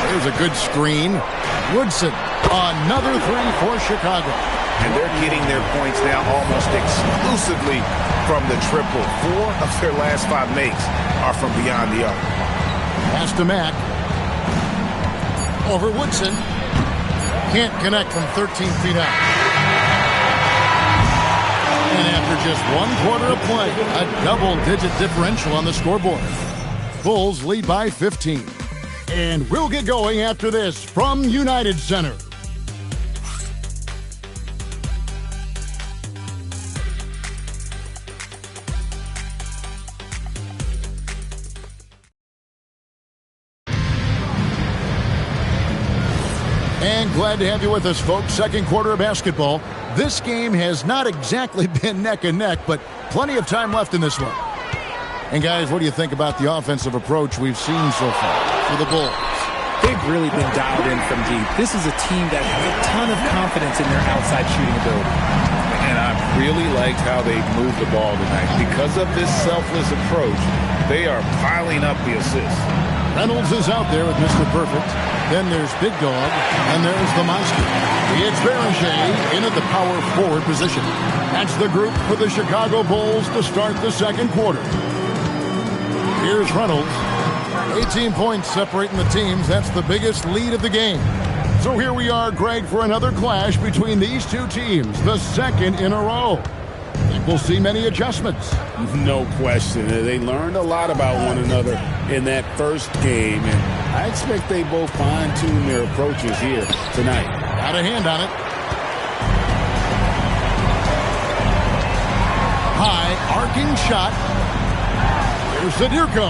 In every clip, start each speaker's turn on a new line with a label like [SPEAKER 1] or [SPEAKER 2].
[SPEAKER 1] Here's a good screen. Woodson, another three for Chicago.
[SPEAKER 2] And they're getting their points now almost exclusively from the triple. 4 of their last 5 makes are from beyond the arc.
[SPEAKER 1] Pass to Mack. Over Woodson. Can't connect from 13 feet out. And after just 1 quarter of play, a double-digit differential on the scoreboard. Bulls lead by 15. And we'll get going after this from United Center. And glad to have you with us, folks. Second quarter of basketball. This game has not exactly been neck and neck, but plenty of time left in this one. And guys, what do you think about the offensive approach we've seen so far for the Bulls?
[SPEAKER 3] They've really been dialed in from deep. This is a team that has a ton of confidence in their outside shooting ability.
[SPEAKER 2] And I really liked how they moved the ball tonight. Because of this selfless approach, they are piling up the assists.
[SPEAKER 1] Reynolds is out there with Mr. Perfect. Then there's Big Dog, and there's the Monster. It's Beranger in at the power forward position. That's the group for the Chicago Bulls to start the second quarter. Here's Reynolds. 18 points separating the teams. That's the biggest lead of the game. So here we are, Greg, for another clash between these two teams, the second in a row. I think we'll see many adjustments.
[SPEAKER 4] No question. They learned a lot about one another in that first game, and I expect they both fine-tune their approaches here tonight.
[SPEAKER 1] Got a hand on it. High, arcing shot. Here's Sadirko.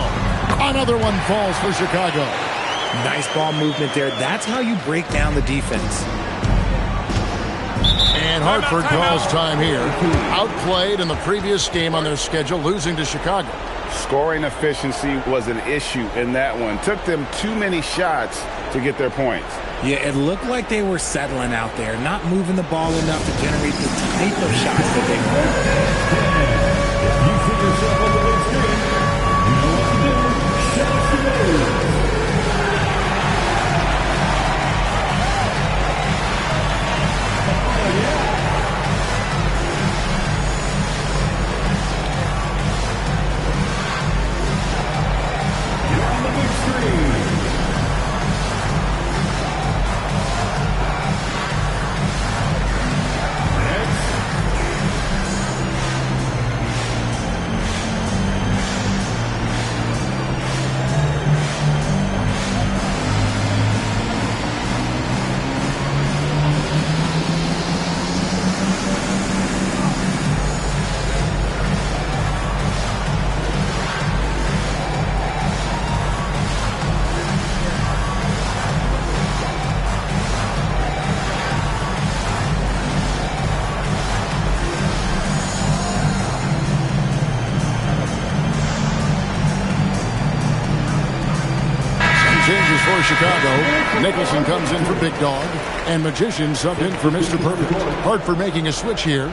[SPEAKER 1] Another one falls for Chicago.
[SPEAKER 3] Nice ball movement there. That's how you break down the defense.
[SPEAKER 1] And Hartford calls time here. Outplayed in the previous game on their schedule, losing to Chicago.
[SPEAKER 2] Scoring efficiency was an issue in that one. Took them too many shots to get their points.
[SPEAKER 3] Yeah, it looked like they were settling out there, not moving the ball enough to generate the type of shots that they want.
[SPEAKER 5] You put yourself on the big screen. You know what to do. Shots today.
[SPEAKER 1] Changes for Chicago. Nicholson comes in for Big Dog. And Magician subbed in for Mr. Perfect. Hartford making a switch here.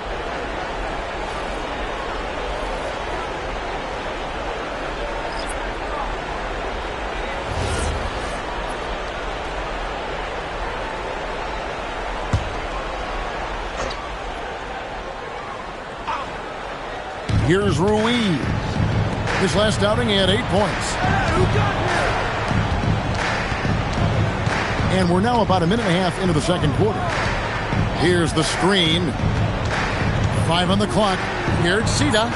[SPEAKER 1] Here's Ruiz. His last outing, he had 8 points. And we're now about a minute and a half into the second quarter. Here's the screen. 5 on the clock. Here's Sita.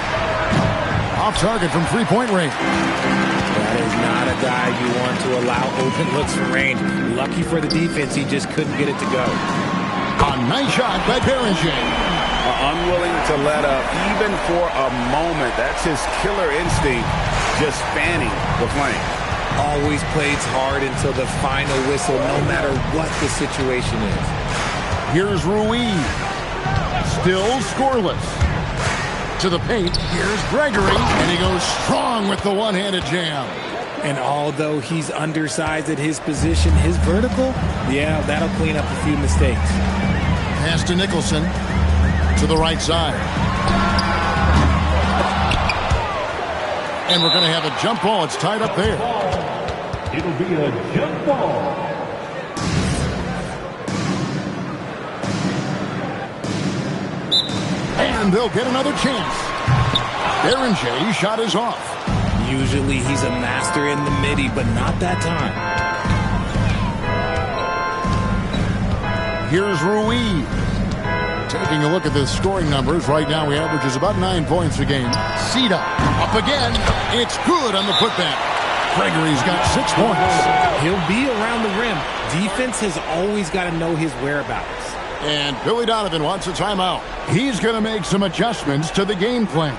[SPEAKER 1] Off target from three-point range.
[SPEAKER 3] That is not a guy you want to allow open looks from range. Lucky for the defense, he just couldn't get it to go.
[SPEAKER 1] A nice shot by Beranger.
[SPEAKER 2] Unwilling to let up even for a moment. That's his killer instinct, just fanning the flame.
[SPEAKER 3] Always plays hard until the final whistle, no matter what the situation is.
[SPEAKER 1] Here's Ruiz. Still scoreless. To the paint, here's Gregory, and he goes strong with the one-handed jam.
[SPEAKER 3] And although he's undersized at his position, his vertical, yeah, that'll clean up a few mistakes.
[SPEAKER 1] Pass to Nicholson. To the right side. And we're going to have a jump ball. It's tied up there.
[SPEAKER 5] It'll be a jump ball.
[SPEAKER 1] And they'll get another chance. Berenger's shot is off.
[SPEAKER 3] Usually he's a master in the midi, but not that time.
[SPEAKER 1] Here's Ruiz. Taking a look at the scoring numbers, right now he averages about 9 points a game. Cita up again. It's good on the putback. Gregory's got 6 points.
[SPEAKER 3] He'll be around the rim. Defense has always got to know his whereabouts.
[SPEAKER 1] And Billy Donovan wants a timeout. He's going to make some adjustments to the game plan.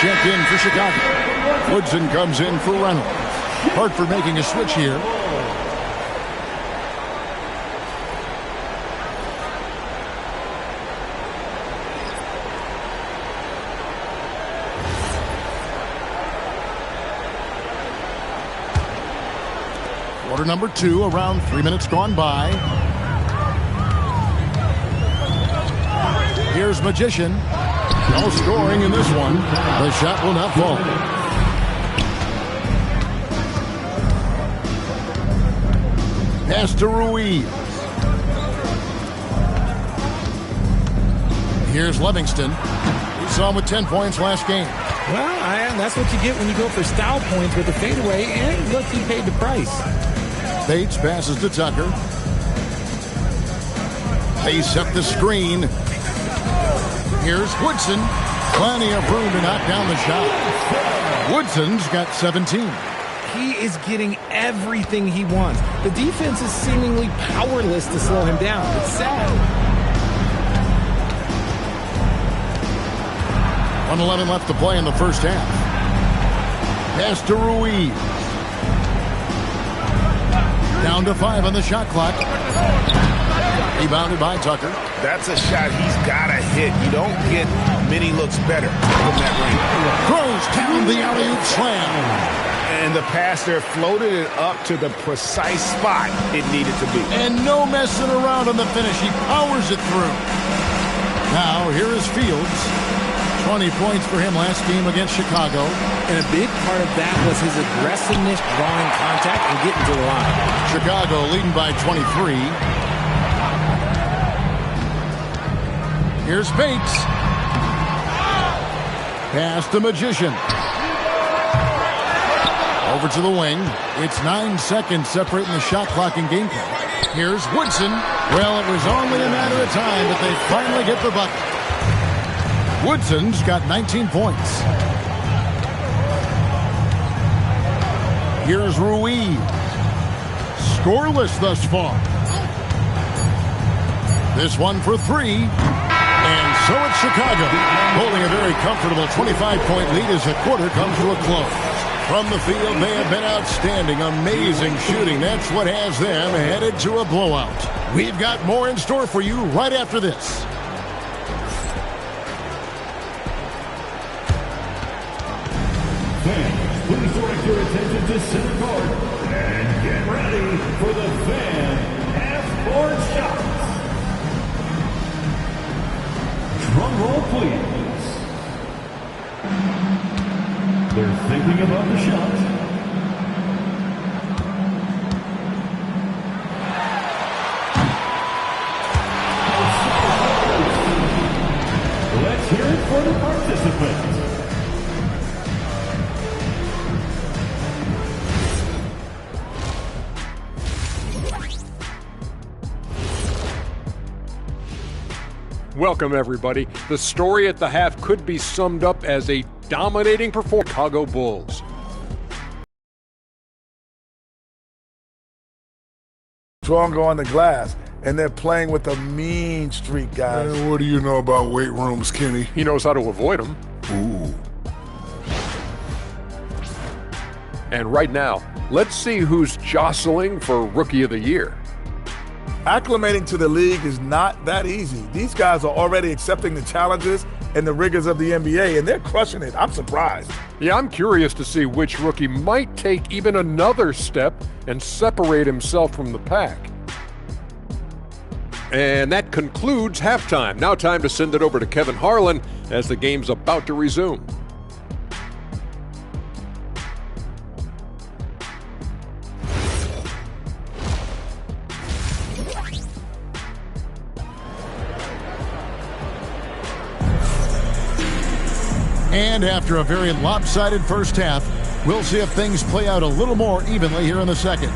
[SPEAKER 1] Checked in for Chicago. Woodson comes in for Reynolds. Hartford making a switch here. Quarter number 2, around 3 minutes gone by. Here's Magician. No scoring in this one. The shot will not fall. Pass to Ruiz. Here's Livingston. We saw him with 10 points last game.
[SPEAKER 3] Well, that's what you get when you go for style points with a fadeaway. And look, he paid the price.
[SPEAKER 1] Bates passes to Tucker. They set the screen. Here's Woodson. Plenty of room to knock down the shot. Woodson's got 17.
[SPEAKER 3] He is getting everything he wants. The defense is seemingly powerless to slow him down. It's sad.
[SPEAKER 1] 1:11 left to play in the first half. Pass to Ruiz. Down to 5 on the shot clock. Rebounded by Tucker.
[SPEAKER 2] That's a shot he's got to hit. You don't get many looks better from that range.
[SPEAKER 1] Throws down the alley-oop slam.
[SPEAKER 2] And the passer floated it up to the precise spot it needed to be.
[SPEAKER 1] And no messing around on the finish. He powers it through. Now, here is Fields. 20 points for him last game against Chicago.
[SPEAKER 3] And a big part of that was his aggressiveness, drawing contact, and getting to the line.
[SPEAKER 1] Chicago leading by 23. Here's Bates. Pass to Magician. Over to the wing. It's 9 seconds separating the shot clock and game clock. Here's Woodson. Well, it was only a matter of time, but they finally get the bucket. Woodson's got 19 points. Here's Ruiz. Scoreless thus far. This one for 3. And so it's Chicago, holding a very comfortable 25-point lead as the quarter comes to a close. From the field, they have been outstanding, amazing shooting. That's what has them headed to a blowout. We've got more in store for you right after this.
[SPEAKER 5] Fans, please direct your attention to center court and get ready for the fan half-court shots. Drum roll, please. They're thinking about the shot. Let's hear it for the participants.
[SPEAKER 6] Welcome, everybody. The story at the half could be summed up as a dominating performance. Chicago Bulls.
[SPEAKER 7] Stronger on the glass, and they're playing with a mean streak, guys.
[SPEAKER 1] What do you know about weight rooms, Kenny?
[SPEAKER 6] He knows how to avoid them.
[SPEAKER 1] Ooh.
[SPEAKER 6] And right now, let's see who's jostling for Rookie of the Year.
[SPEAKER 7] Acclimating to the league is not that easy. These guys are already accepting the challenges and the rigors of the NBA, and they're crushing it. I'm surprised.
[SPEAKER 6] Yeah, I'm curious to see which rookie might take even another step and separate himself from the pack. And that concludes halftime. Now time to send it over to Kevin Harlan as the game's about to resume.
[SPEAKER 1] And after a very lopsided first half, we'll see if things play out a little more evenly here in the second.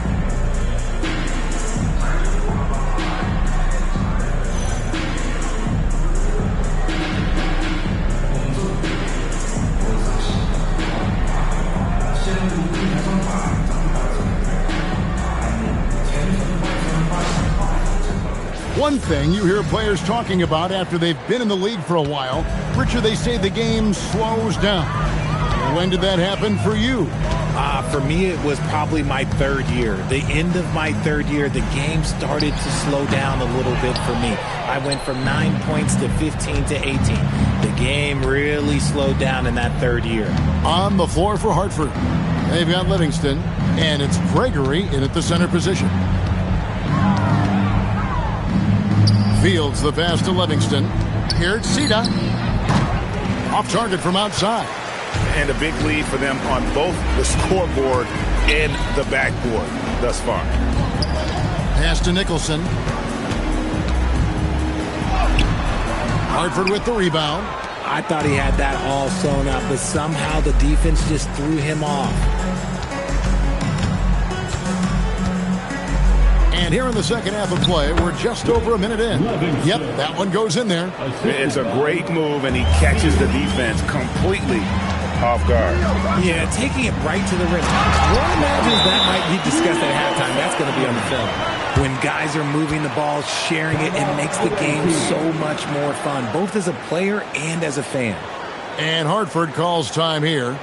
[SPEAKER 1] One thing you hear players talking about after they've been in the league for a while, Richard, they say the game slows down. When did that happen for you?
[SPEAKER 3] For me, it was probably my third year. The end of my third year, the game started to slow down a little bit for me. I went from 9 points to 15 to 18. The game really slowed down in that third year.
[SPEAKER 1] On the floor for Hartford, they've got Livingston, and it's Gregory in at the center position. Fields the pass to Livingston. Here's Sita. Off target from outside.
[SPEAKER 2] And a big lead for them on both the scoreboard and the backboard thus far.
[SPEAKER 1] Pass to Nicholson. Hartford with the rebound.
[SPEAKER 3] I thought he had that all sewn up, but somehow the defense just threw him off.
[SPEAKER 1] And here in the second half of play, we're just over a minute in. Yep, that one goes in there.
[SPEAKER 2] It's a great move, and he catches the defense completely off guard.
[SPEAKER 3] Yeah, taking it right to the rim. One imagines that might be discussed at halftime. That's going to be on the film. When guys are moving the ball, sharing it, it makes the game so much more fun, both as a player and as a fan.
[SPEAKER 1] And Hartford calls time here.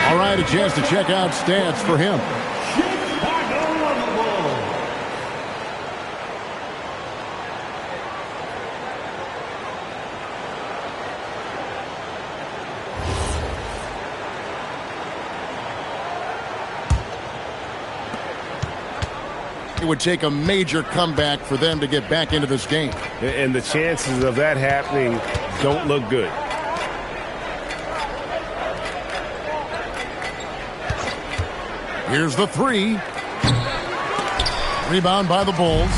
[SPEAKER 1] All right, a chance to check out stats for him. It would take a major comeback for them to get back into this game.
[SPEAKER 2] And the chances of that happening don't look good.
[SPEAKER 1] Here's the three. Rebound by the Bulls.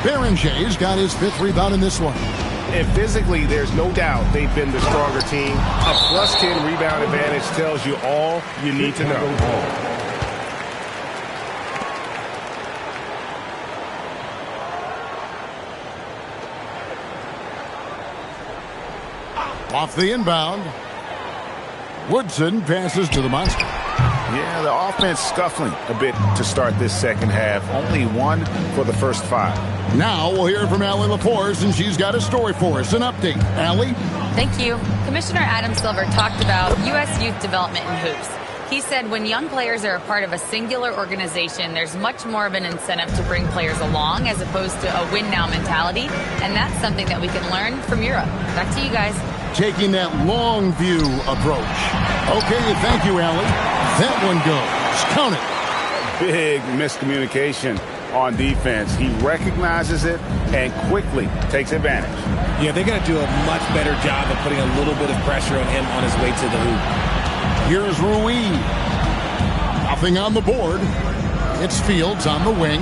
[SPEAKER 1] Berenger's got his fifth rebound in this one.
[SPEAKER 2] And physically, there's no doubt they've been the stronger team. A plus 10 rebound advantage tells you all you need to know.
[SPEAKER 1] Off the inbound. Woodson passes to the monster.
[SPEAKER 2] Yeah, the offense scuffling a bit to start this second half. Only 1 for the first 5.
[SPEAKER 1] Now we'll hear from Allie LaForce, and she's got a story for us. An update. Allie?
[SPEAKER 8] Thank you. Commissioner Adam Silver talked about U.S. youth development in hoops. He said when young players are a part of a singular organization, there's much more of an incentive to bring players along as opposed to a win-now mentality, and that's something that we can learn from Europe. Back to you guys.
[SPEAKER 1] Taking that long view approach. Okay, thank you, Allie. That one goes. Count it.
[SPEAKER 4] Big miscommunication on defense. He recognizes it and quickly takes advantage.
[SPEAKER 3] Yeah, they're going to do a much better job of putting a little bit of pressure on him on his way to the hoop.
[SPEAKER 1] Here's Rui. Nothing on the board. It's Fields on the wing.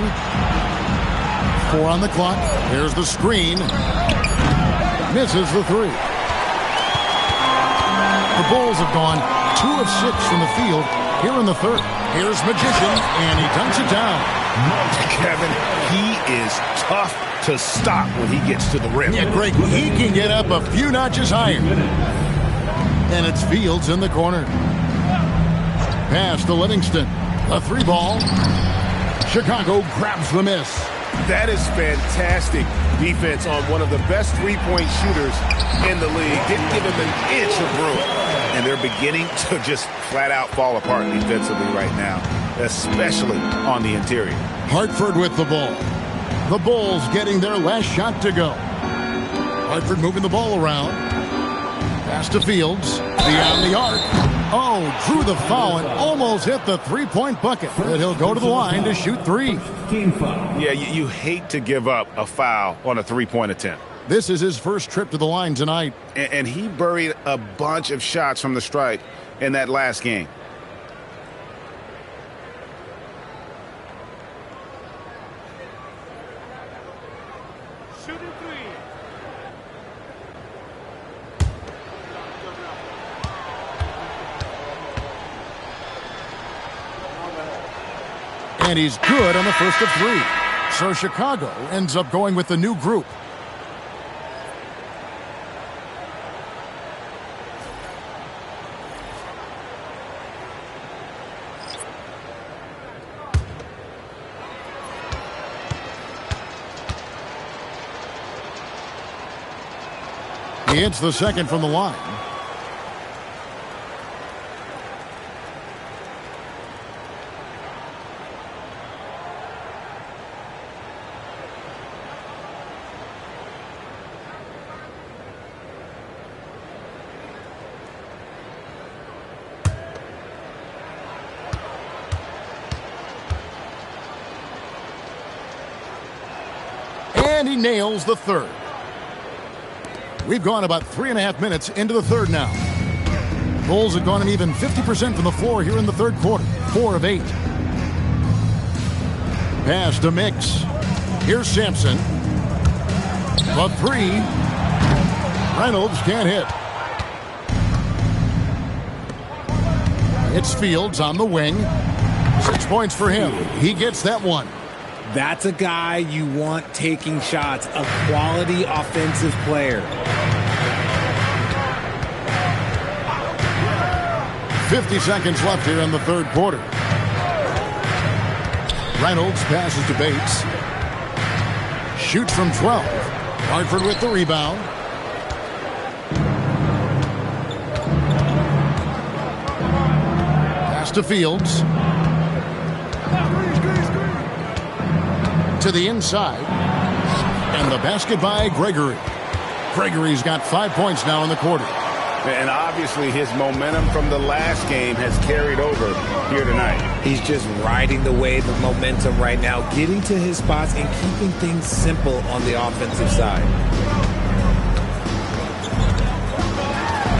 [SPEAKER 1] 4 on the clock. Here's the screen. Misses the 3. The Bulls have gone 2 of 6 from the field here in the third. Here's Magician, and he dunks it down.
[SPEAKER 2] Kevin, he is tough to stop when he gets to the rim.
[SPEAKER 1] Yeah, Greg, he can get up a few notches higher. And it's Fields in the corner. Pass to Livingston. A 3-ball. Chicago grabs the miss.
[SPEAKER 2] That is fantastic defense on one of the best three-point shooters in the league. Didn't give him an inch of room. And they're beginning to just flat-out fall apart defensively right now, especially on the interior.
[SPEAKER 1] Hartford with the ball. The Bulls getting their last shot to go. Hartford moving the ball around. Pass to Fields. Beyond the arc. Oh, drew the foul and almost hit the three-point bucket. But he'll go to the line to shoot 3.
[SPEAKER 2] Yeah, you hate to give up a foul on a three-point attempt.
[SPEAKER 1] This is his first trip to the line tonight.
[SPEAKER 2] And he buried a bunch of shots from the stripe in that last game.
[SPEAKER 1] And he's good on the first of 3. So Chicago ends up going with the new group. He hits the second from the line. And he nails the third. We've gone about 3.5 minutes into the third now. Bulls have gone an even 50% from the floor here in the third quarter. 4 of 8. Pass to Mix. Here's Sampson. The 3. Reynolds can't hit. It's Fields on the wing. 6 points for him. He gets that one.
[SPEAKER 3] That's a guy you want taking shots, a quality offensive player.
[SPEAKER 1] 50 seconds left here in the third quarter. Reynolds passes to Bates. Shoots from 12. Hartford with the rebound. Pass to Fields. To the inside. And the basket by Gregory. Gregory's got 5 points now in the quarter.
[SPEAKER 2] And obviously his momentum from the last game has carried over here tonight.
[SPEAKER 3] He's just riding the wave of momentum right now, getting to his spots and keeping things simple on the offensive side.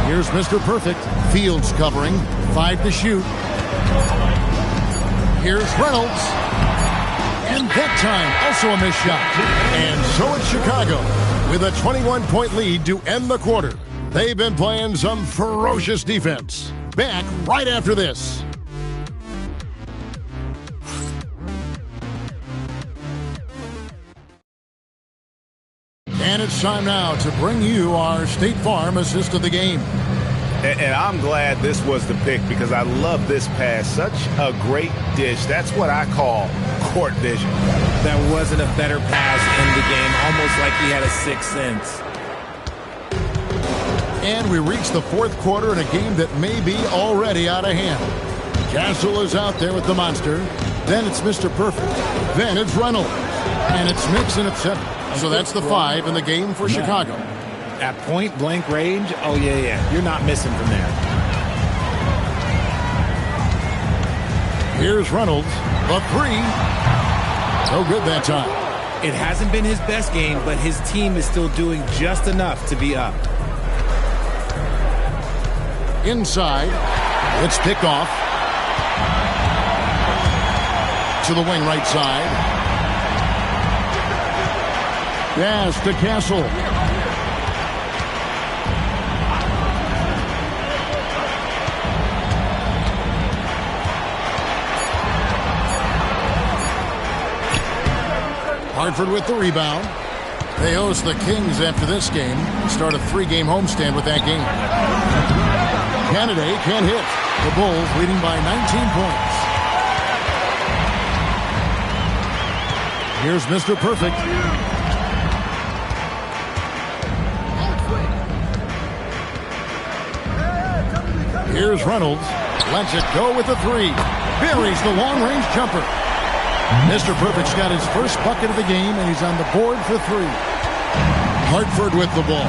[SPEAKER 1] Here's Mr. Perfect. Fields covering. 5 to shoot. Here's Reynolds. And that time, also a missed shot. And so it's Chicago with a 21-point lead to end the quarter. They've been playing some ferocious defense. Back right after this. And it's time now to bring you our State Farm assist of the game.
[SPEAKER 2] And I'm glad this was the pick because I love this pass. Such a great dish. That's what I call court vision.
[SPEAKER 3] That wasn't a better pass in the game, almost like he had a sixth sense.
[SPEAKER 1] And we reach the fourth quarter in a game that may be already out of hand. Castle is out there with the monster. Then it's Mr. Perfect. Then it's Reynolds. And it's Mixon at 7. So that's the 5 in the game for Chicago.
[SPEAKER 3] At point-blank range, oh, yeah. You're not missing from there.
[SPEAKER 1] Here's Reynolds. A 3. No good that time.
[SPEAKER 3] It hasn't been his best game, but his team is still doing just enough to be up.
[SPEAKER 1] Inside. It's picked off. To the wing right side. Pass to Castle. Hartford with the rebound. They host the Kings after this game. Start a 3-game homestand with that game. Kennedy can't hit. The Bulls leading by 19 points. Here's Mr. Perfect. Here's Reynolds. Lets it go with the 3. Buries the long-range jumper. Mr. Perfect's got his first bucket of the game, and he's on the board for 3. Hartford with the ball.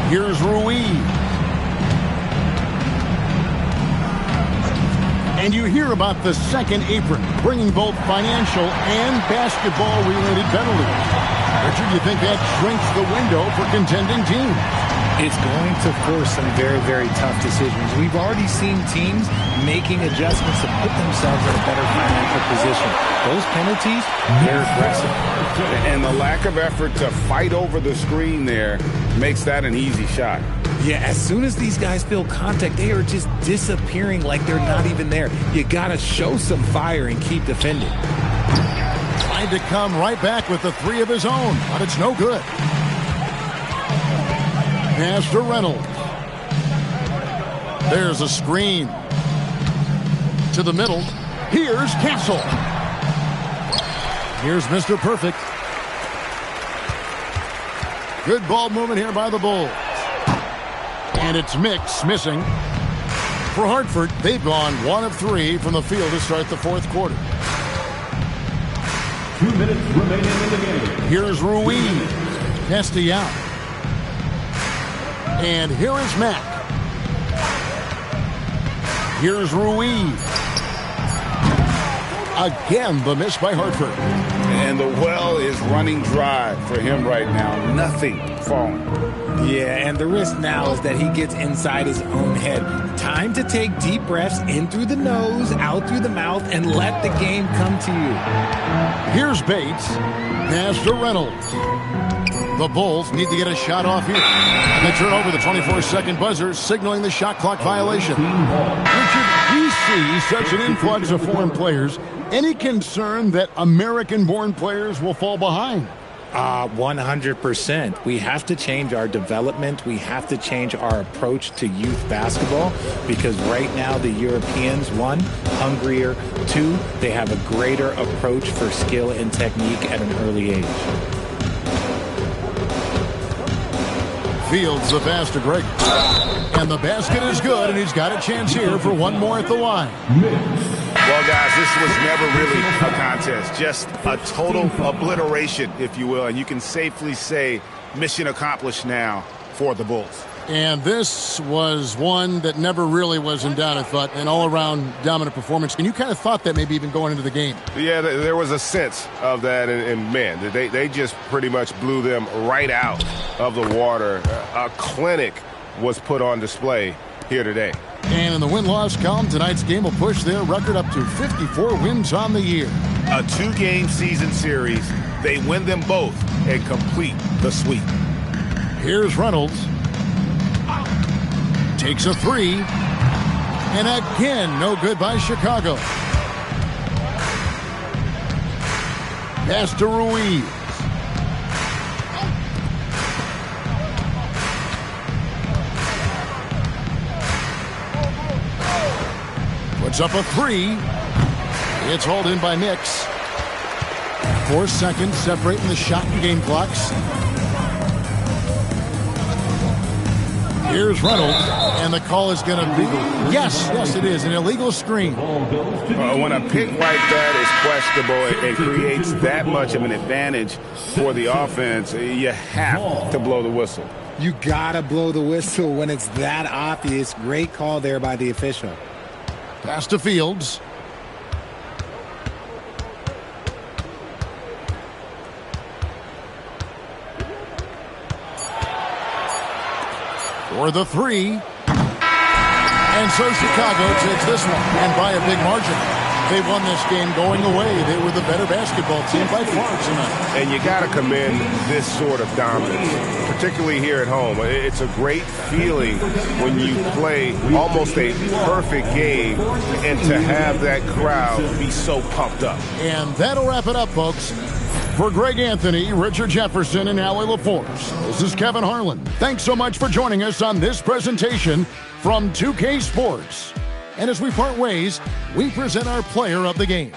[SPEAKER 1] Here's Ruiz. And you hear about the second apron, bringing both financial and basketball-related penalties. Richard, you think that shrinks the window for contending teams?
[SPEAKER 3] It's going to force some very, very tough decisions. We've already seen teams making adjustments to put themselves in a better financial position. Those penalties, they're aggressive.
[SPEAKER 4] And the lack of effort to fight over the screen there makes that an easy shot.
[SPEAKER 3] Yeah, as soon as these guys feel contact, they are just disappearing like they're not even there. You got to show some fire and keep defending.
[SPEAKER 1] Tried to come right back with the 3 of his own, but it's no good. Pass to Reynolds. There's a screen. To the middle. Here's Castle. Here's Mr. Perfect. Good ball movement here by the Bulls. And it's Mix missing. For Hartford, they've gone 1 of 3 from the field to start the fourth quarter.
[SPEAKER 5] 2 minutes remaining in the game.
[SPEAKER 1] Here's Ruiz. Testy out. And here is Mack. Here's Ruiz. Again, the miss by Hartford.
[SPEAKER 4] And the well is running dry for him right now. Nothing falling.
[SPEAKER 3] Yeah, and the risk now is that he gets inside his own head. Time to take deep breaths in through the nose, out through the mouth, and let the game come to you.
[SPEAKER 1] Here's Bates. Pass to Reynolds. The Bulls need to get a shot off here. And they turn over the 24-second buzzer, signaling the shot clock violation. Richard, we see such an influx of foreign players. Any concern that American-born players will fall behind?
[SPEAKER 3] 100%. We have to change our development. We have to change our approach to youth basketball because right now the Europeans, 1, hungrier, 2, they have a greater approach for skill and technique at an early age.
[SPEAKER 1] Fields the pass to Greg. And the basket is good, and he's got a chance here for one more at the line.
[SPEAKER 2] Well, guys, this was never really a contest. Just a total obliteration, if you will. And you can safely say mission accomplished now for the Bulls.
[SPEAKER 1] And this was one that never really was in doubt, I thought, an all-around dominant performance. And you kind of thought that maybe even going into the game.
[SPEAKER 2] Yeah, there was a sense of that. And man, they just pretty much blew them right out of the water. A clinic was put on display here today.
[SPEAKER 1] And in the win-loss column, tonight's game will push their record up to 54 wins on the year.
[SPEAKER 2] A 2-game season series. They win them both and complete the sweep.
[SPEAKER 1] Here's Reynolds. Takes a 3. And again, no good by Chicago. Pass to Ruiz. Puts up a three. It's hauled in by Nix. 4 seconds separating the shot and game clocks. Here's Reynolds, and the call is going to be, yes, it is, an illegal screen.
[SPEAKER 2] When a pick like that is questionable, it creates that much of an advantage for the offense. You have to blow the whistle.
[SPEAKER 3] You got to blow the whistle when it's that obvious. Great call there by the official.
[SPEAKER 1] Pass to Fields. For the three. And so Chicago takes this one, and by a big margin. They won this game going away. They were the better basketball team by far tonight.
[SPEAKER 2] And you got to commend this sort of dominance, particularly here at home. It's a great feeling when you play almost a perfect game and to have that crowd be so pumped up.
[SPEAKER 1] And that'll wrap it up, folks. For Greg Anthony, Richard Jefferson, and Howie LaForce, this is Kevin Harlan. Thanks so much for joining us on this presentation from 2K Sports. And as we part ways, we present our player of the game.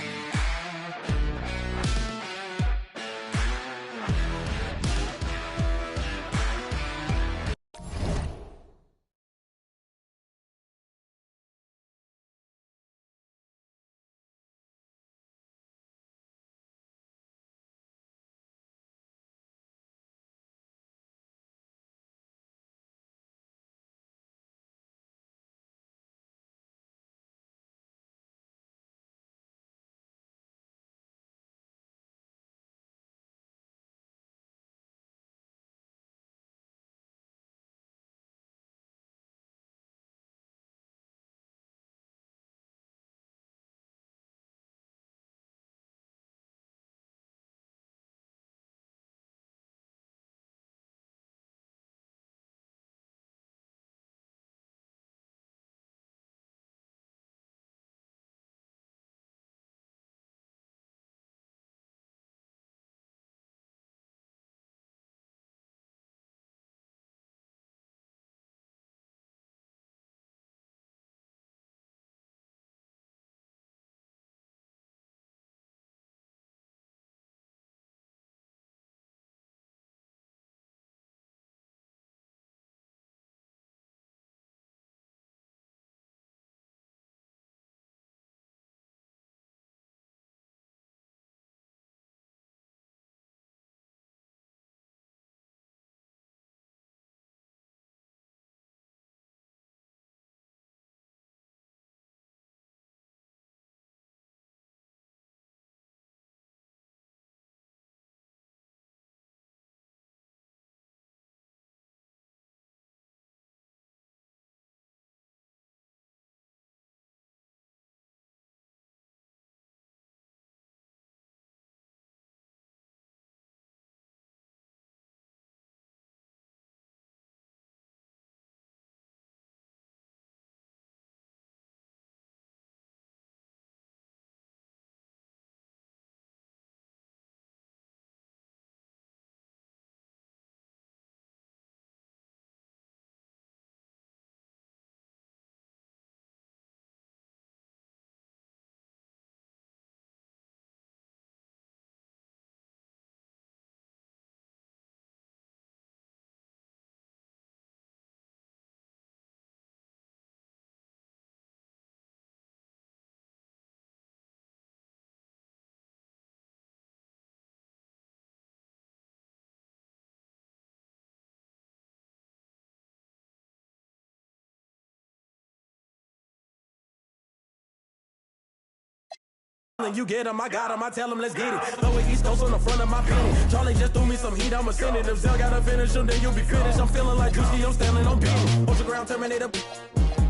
[SPEAKER 9] You get him, I got him, I tell him, let's get it. Lower East Coast on the front of my penny. Charlie just threw me some heat, I'ma send it. If Zell gotta finish him, then you'll be finished. I'm feeling like Juicy, I'm standing on beat. Ocean ground Terminator.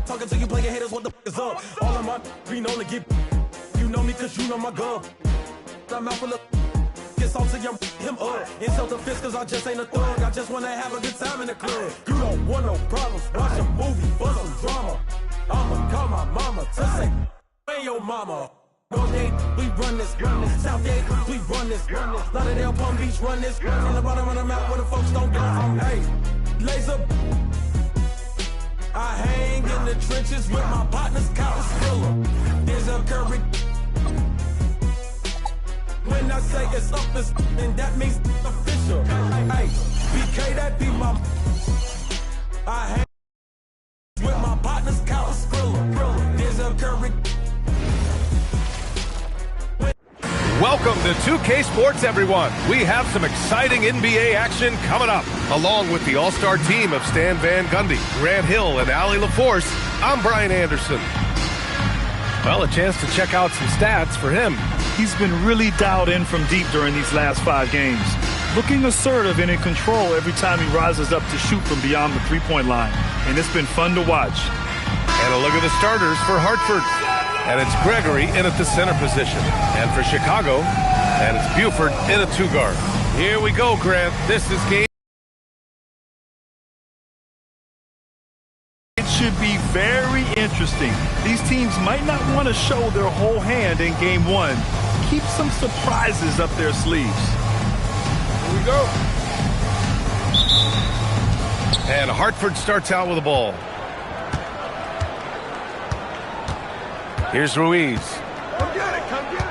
[SPEAKER 9] Talking to you player haters, what the f is up? All of my be known to get. You know me cause you know my girl. I'm out for the get salty, I'm him up. Insult the fist cause I just ain't a thug. I just wanna have a good time in the club. You don't want no problems, watch a movie for some drama. I'ma call my mama to say, hey your mama. Northgate, we run this. Southgate, we run this. Lauderdale, Palm Beach, run this. On the bottom of the map where the folks don't go. Hey, laser. I hang in the trenches with my partners, couch filler. There's a curry. When I say it's up, it's and that means official. Hey, BK, that be my. I hang with my partners, couch filler. There's a curry.
[SPEAKER 10] Welcome to 2K Sports, everyone. We have some exciting NBA action coming up. Along with the all-star team of Stan Van Gundy, Grant Hill, and Allie LaForce, I'm Brian Anderson. Well, a chance to check out some stats for him.
[SPEAKER 11] He's been really dialed in from deep during these last 5 games. Looking assertive and in control every time he rises up to shoot from beyond the three-point line. And it's been fun to watch.
[SPEAKER 10] And a look at the starters for Hartford. And it's Gregory in at the center position. And for Chicago, and it's Buford in a 2-guard. Here we go, Grant. This is game.
[SPEAKER 11] It should be very interesting. These teams might not want to show their whole hand in game 1. Keep some surprises up their sleeves.
[SPEAKER 6] Here we go.
[SPEAKER 10] And Hartford starts out with the ball. Here's Ruiz.
[SPEAKER 6] Come get it, come get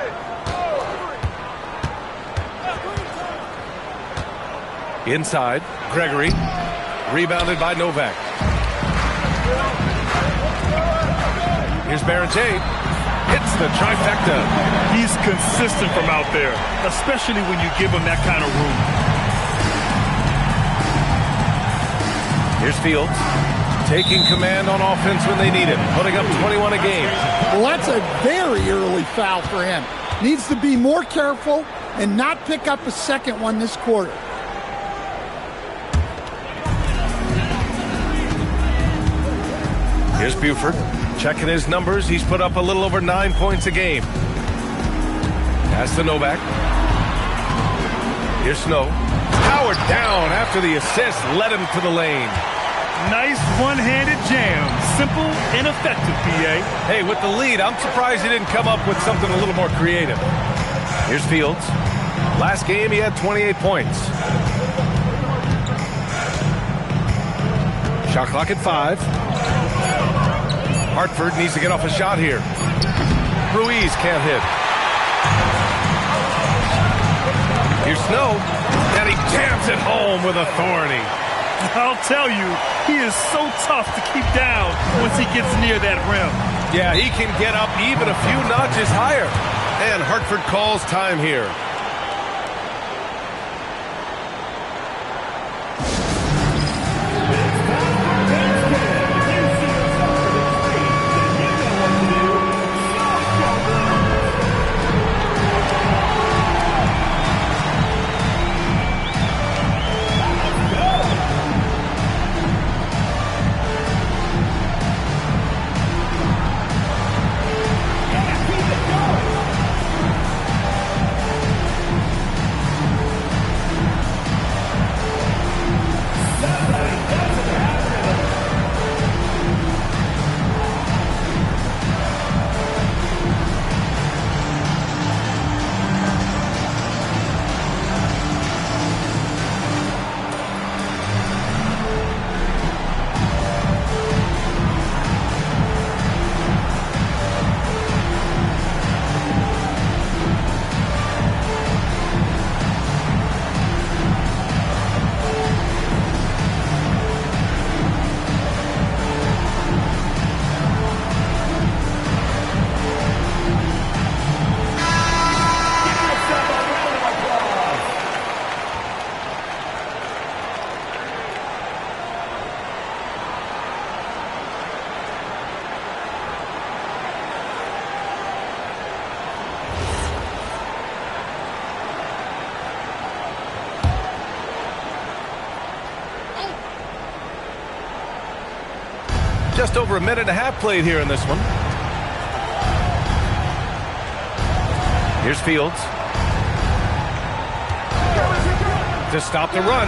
[SPEAKER 6] it.
[SPEAKER 10] Inside, Gregory. Rebounded by Novak. Here's Barrett-Jay. Hits the trifecta.
[SPEAKER 11] He's consistent from out there, especially when you give him that kind of room.
[SPEAKER 10] Here's Fields. Taking command on offense when they need it, putting up 21 a game.
[SPEAKER 12] Well, that's a very early foul for him. Needs to be more careful and not pick up a second one this quarter.
[SPEAKER 10] Here's Buford. Checking his numbers. He's put up a little over 9 points a game. Pass to Novak. Here's Snow. Powered down after the assist led him to the lane.
[SPEAKER 11] Nice one-handed jam. Simple and effective, PA.
[SPEAKER 10] Hey, with the lead, I'm surprised he didn't come up with something a little more creative. Here's Fields. Last game, he had 28 points. Shot clock at 5. Hartford needs to get off a shot here. Ruiz can't hit. Here's Snow. And he jams it home with authority.
[SPEAKER 11] I'll tell you, he is so tough to keep down once he gets near that rim.
[SPEAKER 10] Yeah, he can get up even a few notches higher. And Hartford calls time here. Just over a minute and a half played here in this one. Here's Fields. To stop the run.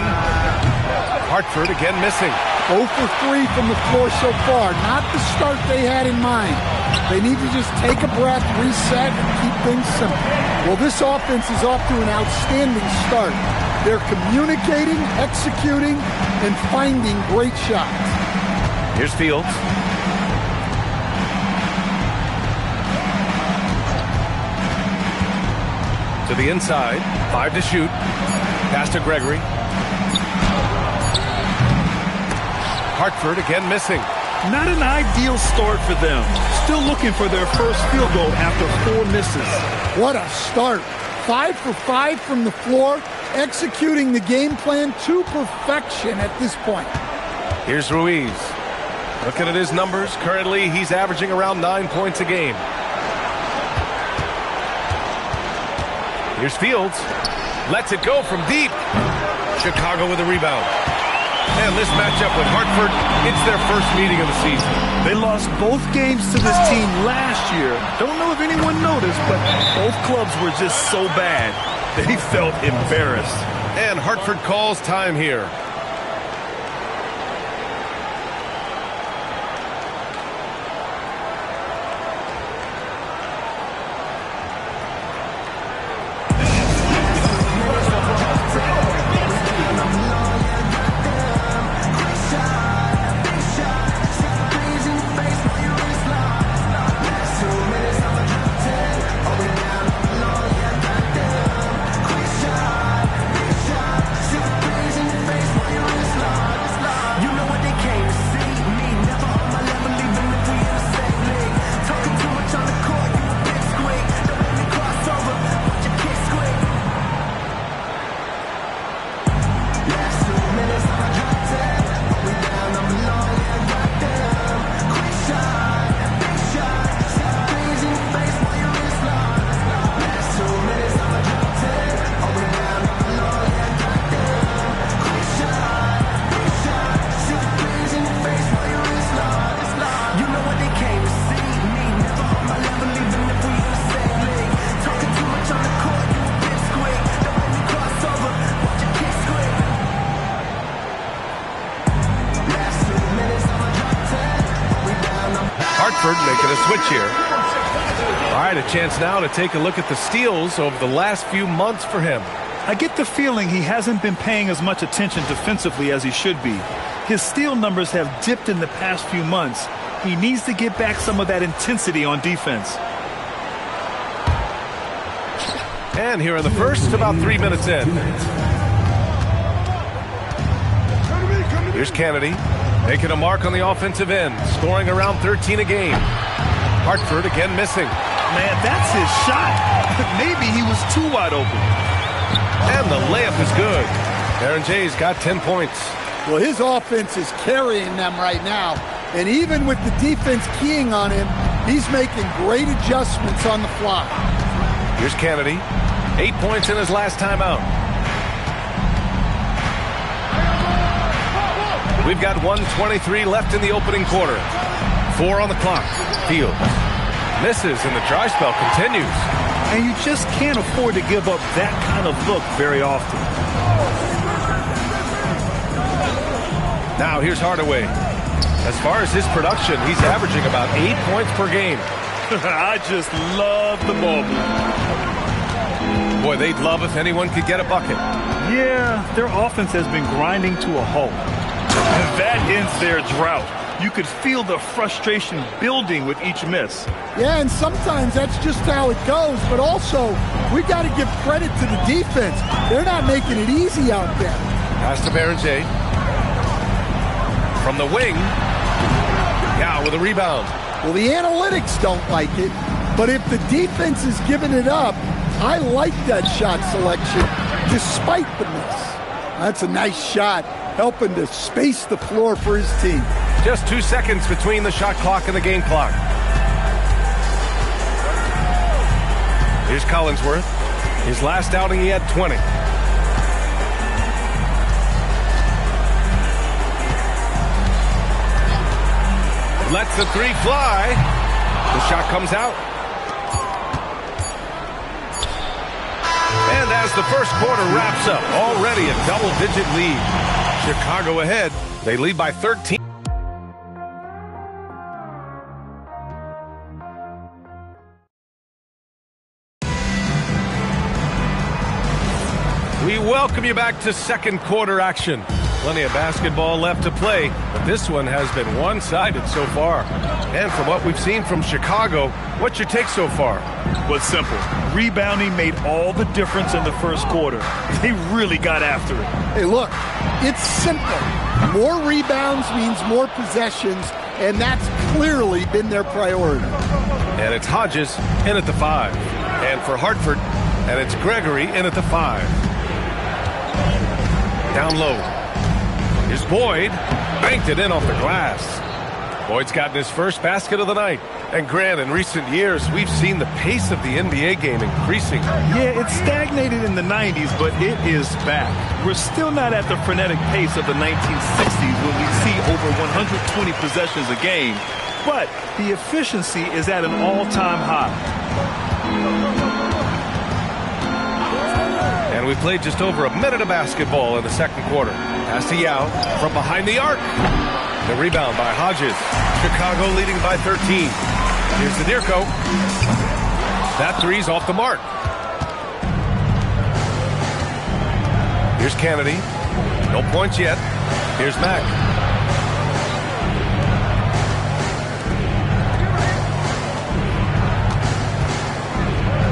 [SPEAKER 10] Hartford again missing.
[SPEAKER 12] 0 for 3 from the floor so far. Not the start they had in mind. They need to just take a breath, reset, and keep things simple. Well, this offense is off to an outstanding start. They're communicating, executing, and finding great shots.
[SPEAKER 10] Here's Fields. To the inside. 5 to shoot. Pass to Gregory. Hartford again missing.
[SPEAKER 11] Not an ideal start for them. Still looking for their first field goal after 4 misses.
[SPEAKER 12] What a start. 5 for 5 from the floor, executing the game plan to perfection at this point.
[SPEAKER 10] Here's Ruiz. Looking at his numbers, currently he's averaging around 9 points a game. Here's Fields. Lets it go from deep. Chicago with a rebound. And this matchup with Hartford, it's their first meeting of the season.
[SPEAKER 11] They lost both games to this team last year. Don't know if anyone noticed, but both clubs were just so bad. They felt embarrassed.
[SPEAKER 10] And Hartford calls time here. Making a switch here. All right, a chance now to take a look at the steals over the last few months for him.
[SPEAKER 11] I get the feeling he hasn't been paying as much attention defensively as he should be. His steal numbers have dipped in the past few months. He needs to get back some of that intensity on defense.
[SPEAKER 10] And here in the first, about 3 minutes in. Here's Kennedy. Making a mark on the offensive end, scoring around 13 a game. Hartford again missing.
[SPEAKER 11] Man, that's his shot. Maybe he was too wide open.
[SPEAKER 10] And the layup is good. Aaron Jay's got 10 points.
[SPEAKER 12] Well, his offense is carrying them right now. And even with the defense keying on him, he's making great adjustments on the fly.
[SPEAKER 10] Here's Kennedy. 8 points in his last time out. We've got 1:23 left in the opening quarter. 4 on the clock. Fields misses and the dry spell continues.
[SPEAKER 11] And you just can't afford to give up that kind of look very often.
[SPEAKER 10] Now here's Hardaway. As far as his production, he's averaging about 8 points per game.
[SPEAKER 11] I just love the ball movement.
[SPEAKER 10] Boy, they'd love if anyone could get a bucket.
[SPEAKER 11] Yeah, their offense has been grinding to a halt. And that ends their drought. You could feel the frustration building with each miss.
[SPEAKER 12] Yeah, and sometimes that's just how it goes. But also, we got to give credit to the defense. They're not making it easy out there.
[SPEAKER 10] Pass to Aaron Jay. From the wing. Now with a rebound.
[SPEAKER 12] Well, the analytics don't like it. But if the defense is giving it up, I like that shot selection despite the miss. That's a nice shot, helping to space the floor for his team.
[SPEAKER 10] Just 2 seconds between the shot clock and the game clock. Here's Collinsworth. His last outing, he had 20. Lets the three fly. The shot comes out. And as the first quarter wraps up, already a double-digit lead. Chicago ahead. They lead by 13. We welcome you back to second quarter action. Plenty of basketball left to play, but this one has been one-sided so far. And from what we've seen from Chicago, what's your take so far?
[SPEAKER 11] Well, it's simple. Rebounding made all the difference in the first quarter. They really got after it.
[SPEAKER 12] Hey, look, it's simple. More rebounds means more possessions, and that's clearly been their priority.
[SPEAKER 10] And it's Hodges in at the 5. And for Hartford, and it's Gregory in at the 5. Down low. Here's Boyd. Banked it in off the glass. Boyd's gotten his first basket of the night. And Grant, in recent years, we've seen the pace of the NBA game increasing.
[SPEAKER 11] Yeah, it stagnated in the 90s, but it is back. We're still not at the frenetic pace of the 1960s when we see over 120 possessions a game. But the efficiency is at an all-time high.
[SPEAKER 10] And we played just over a minute of basketball in the second quarter. Pass to Yao from behind the arc. The rebound by Hodges. Chicago leading by 13. Here's the Dirko. That three's off the mark. Here's Kennedy. No points yet. Here's Mack.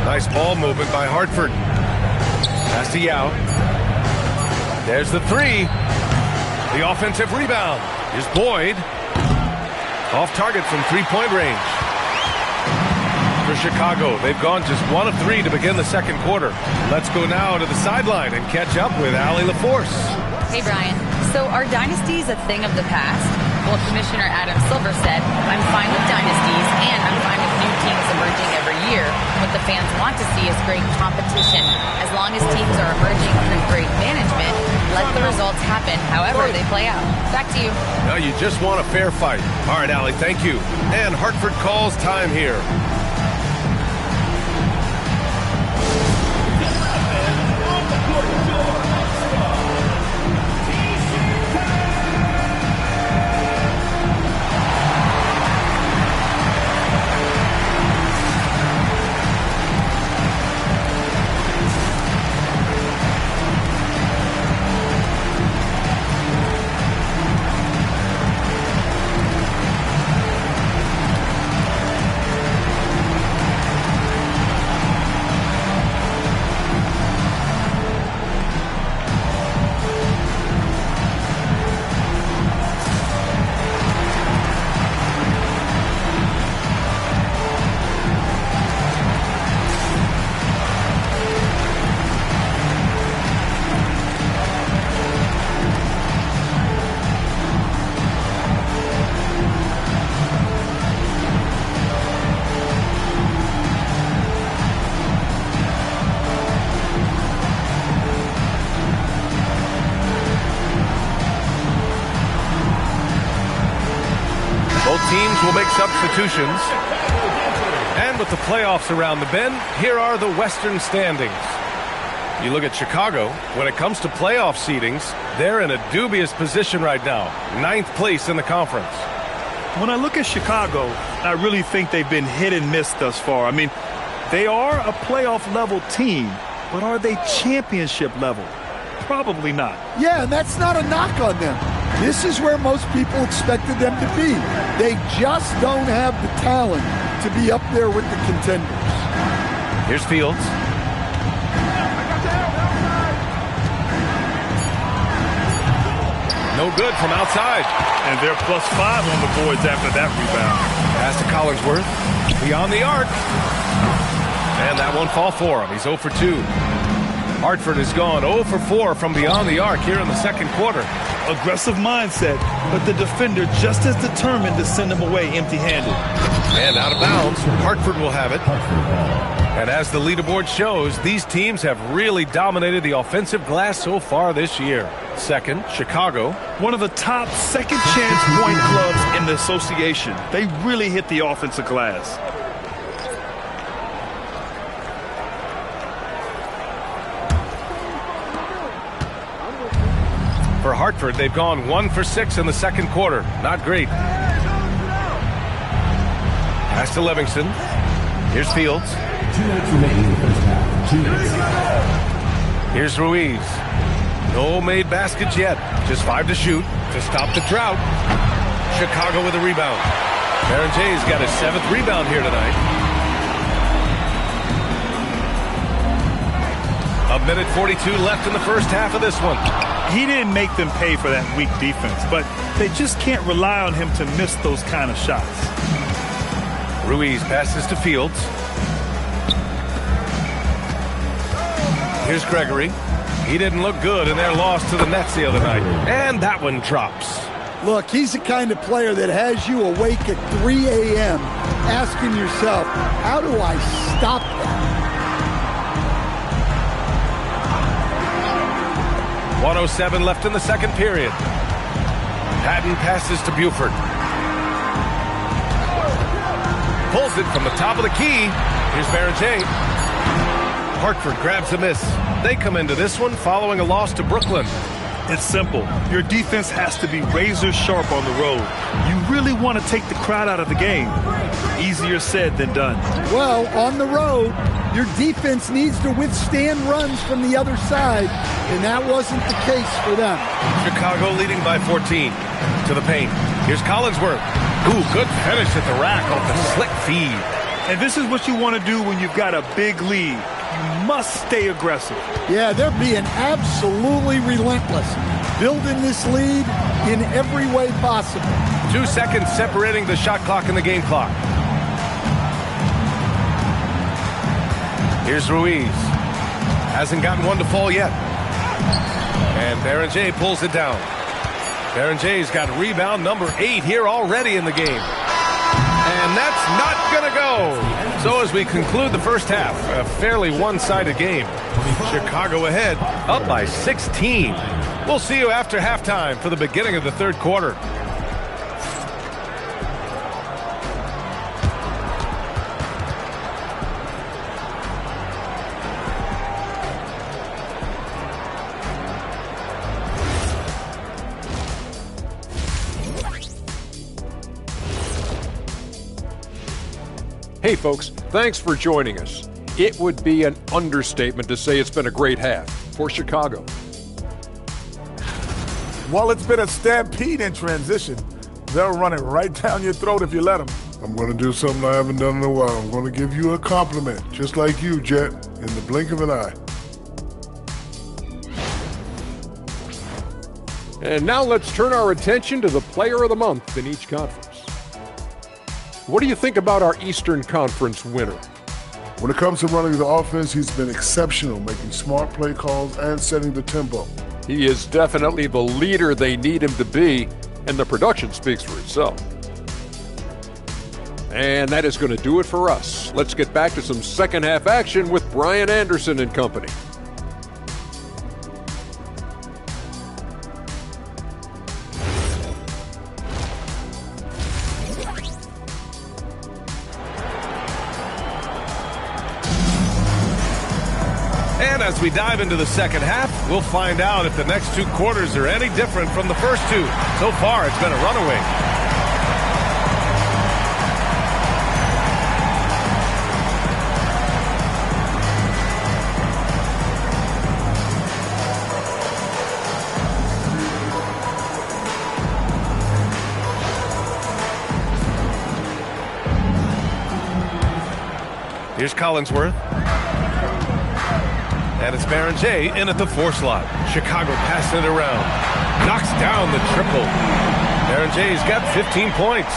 [SPEAKER 10] Nice ball movement by Hartford. Pass to Yao. There's the three. The offensive rebound. Here's Boyd. Off target from three-point range. For Chicago, they've gone just 1 of 3 to begin the second quarter. Let's go now to the sideline and catch up with Allie LaForce.
[SPEAKER 8] Hey, Brian. So are dynasties a thing of the past? Well, Commissioner Adam Silver said, I'm fine with dynasties and I'm fine with new teams emerging every year. What the fans want to see is great competition. As long as teams are emerging through great management, let the results happen however they play out. Back to you.
[SPEAKER 10] No, you just want a fair fight. All right, Allie, thank you. And Hartford calls time here. Teams will make substitutions. And with the playoffs around the bend, here are the Western standings. You look at Chicago, when it comes to playoff seedings, they're in a dubious position right now. 9th place in the conference.
[SPEAKER 11] When I look at Chicago, I really think they've been hit and miss thus far. I mean, they are a playoff-level team, but are they championship level? Probably not.
[SPEAKER 12] Yeah, and that's not a knock on them. This is where most people expected them to be. They just don't have the talent to be up there with the contenders.
[SPEAKER 10] Here's Fields. No good from outside.
[SPEAKER 11] And they're +5 on the boards after that rebound.
[SPEAKER 10] Pass to Collinsworth. Beyond the arc. And that won't fall for him. He's 0 for 2. Hartford has gone 0 for 4 from beyond the arc here in the second quarter.
[SPEAKER 11] Aggressive mindset, but the defender just as determined to send him away empty-handed.
[SPEAKER 10] And out of bounds, Hartford will have it. And as the leaderboard shows, these teams have really dominated the offensive glass so far this year. Second, Chicago.
[SPEAKER 11] One of the top second-chance point clubs in the association. They really hit the offensive glass.
[SPEAKER 10] For Hartford, they've gone 1 for 6 in the second quarter. Not great. Pass to Livingston. Here's Fields. Here's Ruiz. No made baskets yet. Just 5 to shoot to stop the drought. Chicago with a rebound. Baron Jay's got his 7th rebound here tonight. 1:42 left in the first half of this one.
[SPEAKER 11] He didn't make them pay for that weak defense, but they just can't rely on him to miss those kind of shots.
[SPEAKER 10] Ruiz passes to Fields. Here's Gregory. He didn't look good in their loss to the Nets the other night. And that one drops.
[SPEAKER 12] Look, he's the kind of player that has you awake at 3 a.m. asking yourself, how do I stop that?
[SPEAKER 10] 1:07 left in the second period. Patton passes to Buford. Pulls it from the top of the key. Here's Baron Jay. Hartford grabs a miss. They come into this one following a loss to Brooklyn.
[SPEAKER 11] It's simple. Your defense has to be razor sharp on the road. You really want to take the crowd out of the game. Easier said than done.
[SPEAKER 12] Well, on the road, your defense needs to withstand runs from the other side, and that wasn't the case for them.
[SPEAKER 10] Chicago leading by 14 to the paint. Here's Collinsworth. Ooh, good finish at the rack off the slick feed.
[SPEAKER 11] And this is what you want to do when you've got a big lead. You must stay aggressive.
[SPEAKER 12] Yeah, they're being absolutely relentless, building this lead in every way possible.
[SPEAKER 10] 2 seconds separating the shot clock and the game clock. Here's Ruiz. Hasn't gotten one to fall yet. And Baron Jay pulls it down. Baron Jay's got rebound number 8 here already in the game. And that's not going to go. So as we conclude the first half, a fairly one-sided game. Chicago ahead, up by 16. We'll see you after halftime for the beginning of the third quarter.
[SPEAKER 6] Hey folks, thanks for joining us. It would be an understatement to say it's been a great half for Chicago.
[SPEAKER 7] Well, it's been a stampede in transition. They'll run it right down your throat if you let them.
[SPEAKER 13] I'm going to do something I haven't done in a while. I'm going to give you a compliment, just like you, Jet, in the blink of an eye.
[SPEAKER 6] And now let's turn our attention to the player of the month in each conference. What do you think about our Eastern Conference winner?
[SPEAKER 13] When it comes to running the offense, he's been exceptional, making smart play calls and setting the tempo.
[SPEAKER 6] He is definitely the leader they need him to be, and the production speaks for itself. And that is going to do it for us. Let's get back to some second half action with Brian Anderson and company.
[SPEAKER 10] And as we dive into the second half, we'll find out if the next 2 quarters are any different from the first 2. So far, it's been a runaway. Here's Collinsworth. And it's Baron Jay in at the 4 slot. Chicago passing it around. Knocks down the triple. Baron Jay's got 15 points.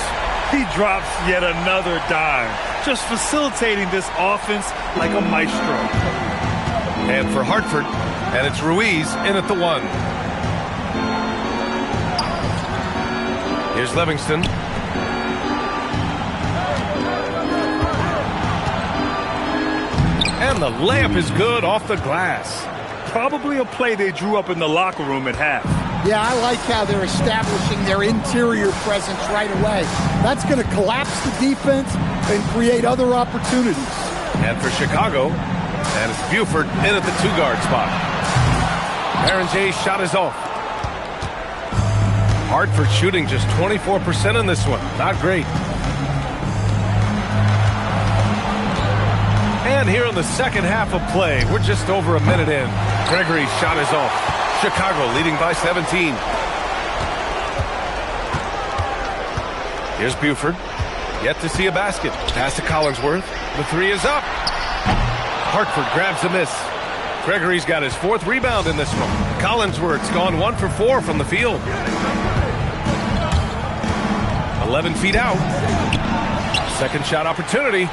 [SPEAKER 11] He drops yet another dime. Just facilitating this offense like a maestro.
[SPEAKER 10] And for Hartford, and it's Ruiz in at the 1. Here's Livingston. And the layup is good off the glass.
[SPEAKER 11] Probably a play they drew up in the locker room at half.
[SPEAKER 12] Yeah, I like how they're establishing their interior presence right away. That's going to collapse the defense and create other opportunities.
[SPEAKER 10] And for Chicago, and it's Buford in at the 2-guard spot. Baron Jay's shot is off. Hartford shooting just 24% in this one. Not great. And here in the second half of play, we're just over a minute in. Gregory's shot is off. Chicago leading by 17. Here's Buford. Yet to see a basket. Pass to Collinsworth. The three is up. Hartford grabs the miss. Gregory's got his 4th rebound in this one. Collinsworth's gone 1 for 4 from the field. 11 feet out. Second shot opportunity.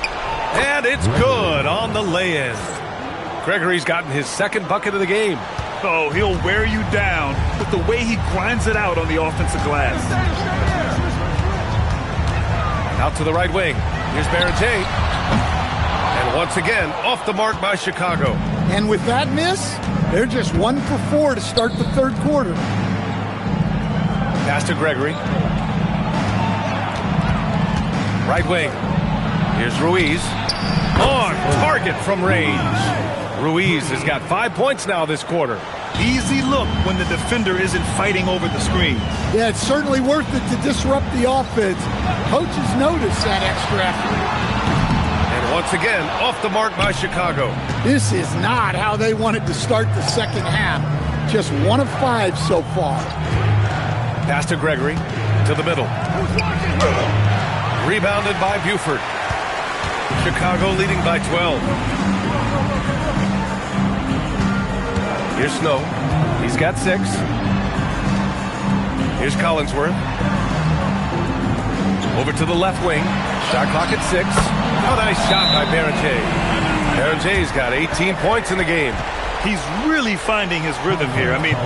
[SPEAKER 10] And it's good on the lay-in. Gregory's gotten his 2nd bucket of the game.
[SPEAKER 11] Oh, he'll wear you down with the way he grinds it out on the offensive glass.
[SPEAKER 10] Out to the right wing. Here's Barrett-Jay. And once again, off the mark by Chicago.
[SPEAKER 12] And with that miss, they're just 1 for 4 to start the 3rd quarter.
[SPEAKER 10] Pass to Gregory. Right wing. Here's Ruiz. On target from range. Ruiz has got 5 points now this quarter.
[SPEAKER 11] Easy look when the defender isn't fighting over the screen.
[SPEAKER 12] Yeah, it's certainly worth it to disrupt the offense. Coaches notice that extra effort.
[SPEAKER 10] And once again, off the mark by Chicago.
[SPEAKER 12] This is not how they wanted to start the 2nd half. Just 1 of 5 so far.
[SPEAKER 10] Pass to Gregory. To the middle. Rebounded by Buford. Chicago leading by 12. Here's Snow. He's got 6. Here's Collinsworth. Over to the left wing. Shot clock at 6. Oh, nice shot by Barrett-Jay. Barrett-Jay's got 18 points in the game.
[SPEAKER 11] He's really finding his rhythm here. I mean,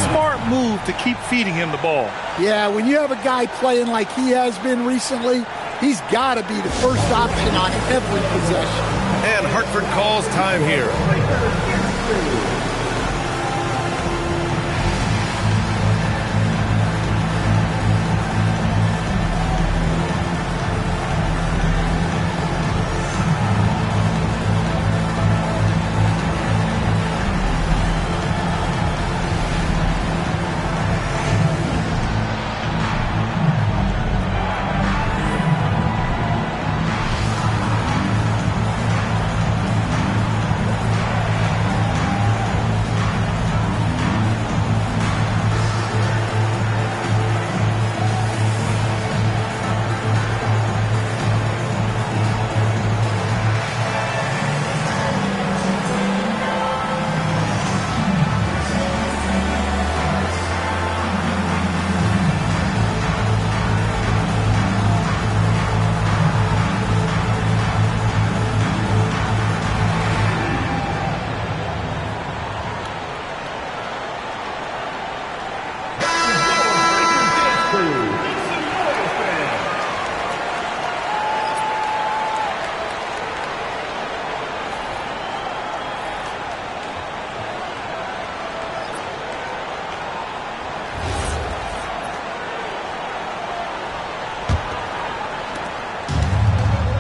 [SPEAKER 11] smart move to keep feeding him the ball.
[SPEAKER 12] Yeah, when you have a guy playing like he has been recently, he's got to be the first option on every possession.
[SPEAKER 10] And Hartford calls time here.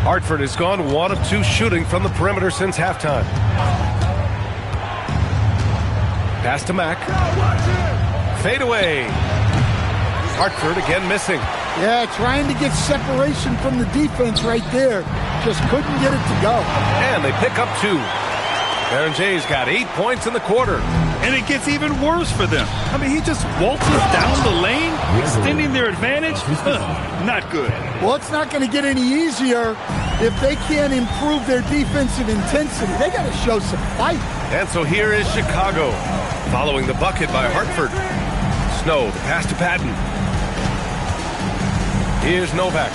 [SPEAKER 10] Hartford has gone 1 of 2 shooting from the perimeter since halftime. Pass to Mack. Fade away. Hartford again missing.
[SPEAKER 12] Yeah, trying to get separation from the defense right there. Just couldn't get it to go.
[SPEAKER 10] And they pick up 2. Barrett-Jay's got 8 points in the quarter.
[SPEAKER 11] And it gets even worse for them. I mean, he just waltzes down the lane, extending their advantage. Not good.
[SPEAKER 12] Well, it's not going to get any easier if they can't improve their defensive intensity. They got to show some fight.
[SPEAKER 10] And so here is Chicago, following the bucket by Hartford. Snow, the pass to Patton. Here's Novak.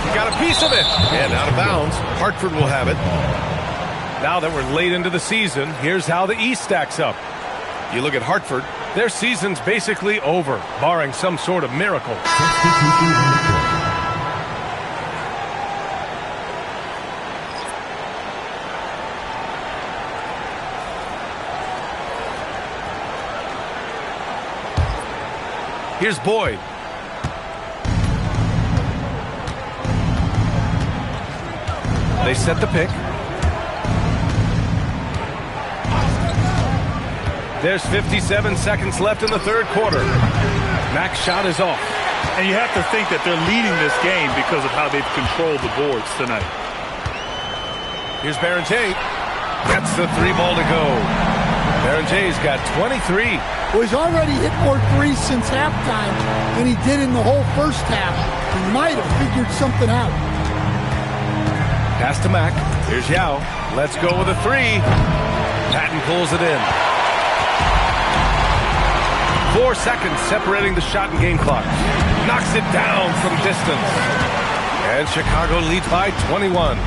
[SPEAKER 10] He got a piece of it. And out of bounds. Hartford will have it. Now that we're late into the season, here's how the East stacks up. You look at Hartford, their season's basically over, barring some sort of miracle. Here's Boyd. They set the pick. There's 57 seconds left in the 3rd quarter. Mack's shot is off.
[SPEAKER 11] And you have to think that they're leading this game because of how they've controlled the boards tonight.
[SPEAKER 10] Here's Barrett-Jay. Gets the 3 ball to go. Berenger's got 23.
[SPEAKER 12] Well, he's already hit more threes since halftime than he did in the whole first half. He might have figured something out.
[SPEAKER 10] Pass to Mack. Here's Yao. Let's go with a three. Patton pulls it in. 4 seconds separating the shot and game clock. Knocks it down from distance. And Chicago leads by 21.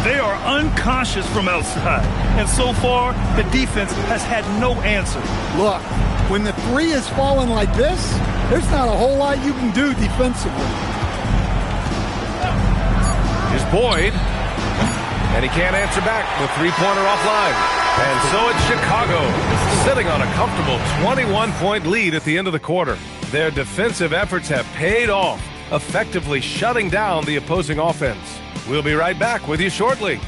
[SPEAKER 11] They are unconscious from outside. And so far, the defense has had no answer.
[SPEAKER 12] Look, when the three is falling like this, there's not a whole lot you can do defensively.
[SPEAKER 10] Here's Boyd. And he can't answer back. The three-pointer offline. And so it's Chicago, sitting on a comfortable 21-point lead at the end of the quarter. Their defensive efforts have paid off, effectively shutting down the opposing offense. We'll be right back with you shortly.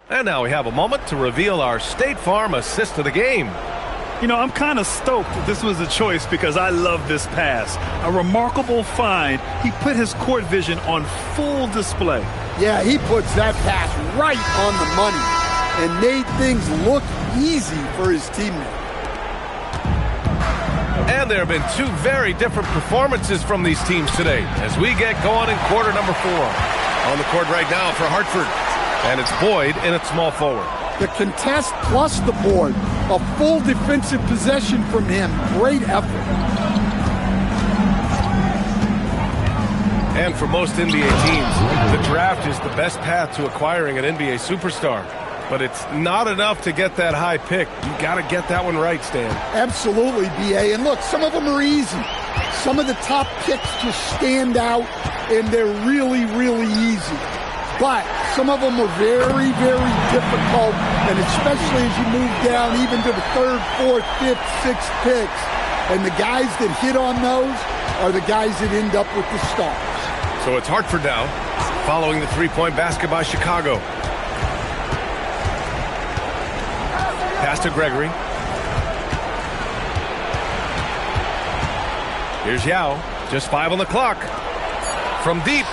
[SPEAKER 10] And now we have a moment to reveal our State Farm assist of the game.
[SPEAKER 11] You know, I'm kind of stoked that this was a choice because I love this pass. A remarkable find. He put his court vision on full display.
[SPEAKER 12] Yeah, he puts that pass right on the money and made things look easy for his teammate.
[SPEAKER 10] And there have been two very different performances from these teams today as we get going in quarter number 4. On the court right now for Hartford. And it's Boyd in at small forward.
[SPEAKER 12] The contest plus the board. A full defensive possession from him. Great effort.
[SPEAKER 10] And for most NBA teams, the draft is the best path to acquiring an NBA superstar. But it's not enough to get that high pick. You got to get that one right, Stan.
[SPEAKER 12] Absolutely, B.A. And look, some of them are easy. Some of the top picks just stand out, and they're really, really easy. But some of them are very, very difficult, and especially as you move down even to the 3rd, 4th, 5th, 6th picks. And the guys that hit on those are the guys that end up with the stars.
[SPEAKER 10] So it's Hartford now, following the three-point basket by Chicago. Pass to Gregory. Here's Yao, just 5 on the clock. From deep.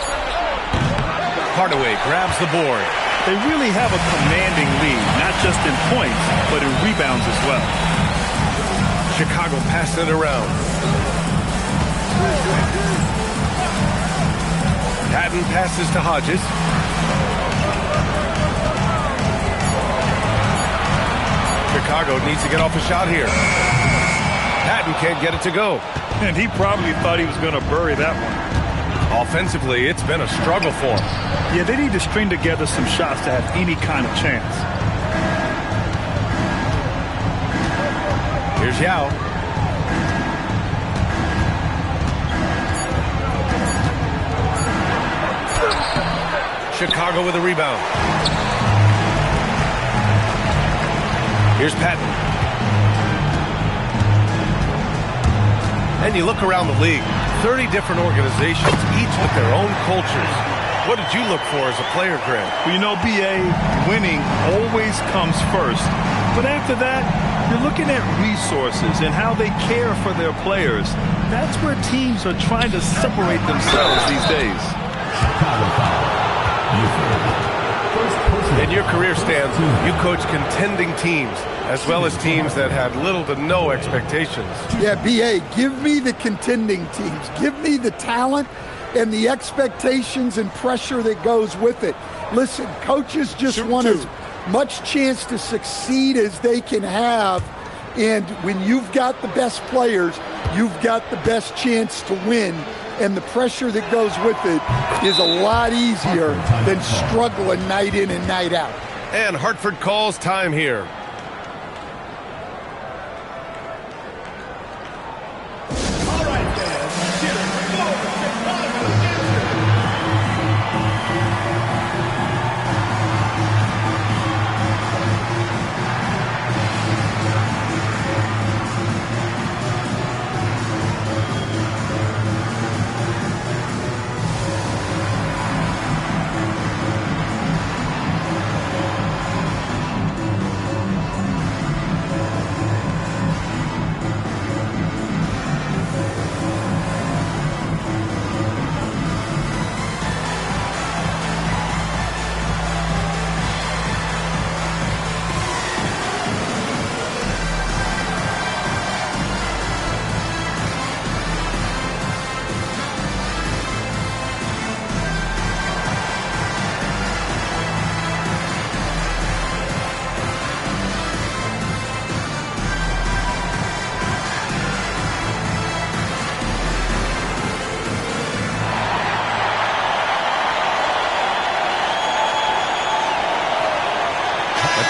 [SPEAKER 10] Hardaway grabs the board.
[SPEAKER 11] They really have a commanding lead, not just in points, but in rebounds as well.
[SPEAKER 10] Chicago passing it around. Patton passes to Hodges. Chicago needs to get off a shot here. Patton can't get it to go.
[SPEAKER 11] And he probably thought he was going to bury that one.
[SPEAKER 10] Offensively, it's been a struggle for him.
[SPEAKER 11] Yeah, they need to string together some shots to have any kind of chance.
[SPEAKER 10] Here's Yao. Chicago with a rebound. Here's Patton. And you look around the league, 30 different organizations, each with their own cultures. What did you look for as a player, Grant?
[SPEAKER 11] Well, you know, B.A., winning always comes first. But after that, you're looking at resources and how they care for their players. That's where teams are trying to separate themselves these days.
[SPEAKER 10] In your career, Stan, you coach contending teams, as well as teams that had little to no expectations.
[SPEAKER 12] Yeah, B.A., give me the contending teams. Give me the talent and the expectations and pressure that goes with it. Listen, coaches just want as much chance to succeed as they can have. And when you've got the best players, you've got the best chance to win. And the pressure that goes with it is a lot easier than struggling night in and night out.
[SPEAKER 10] And Hartford calls time here.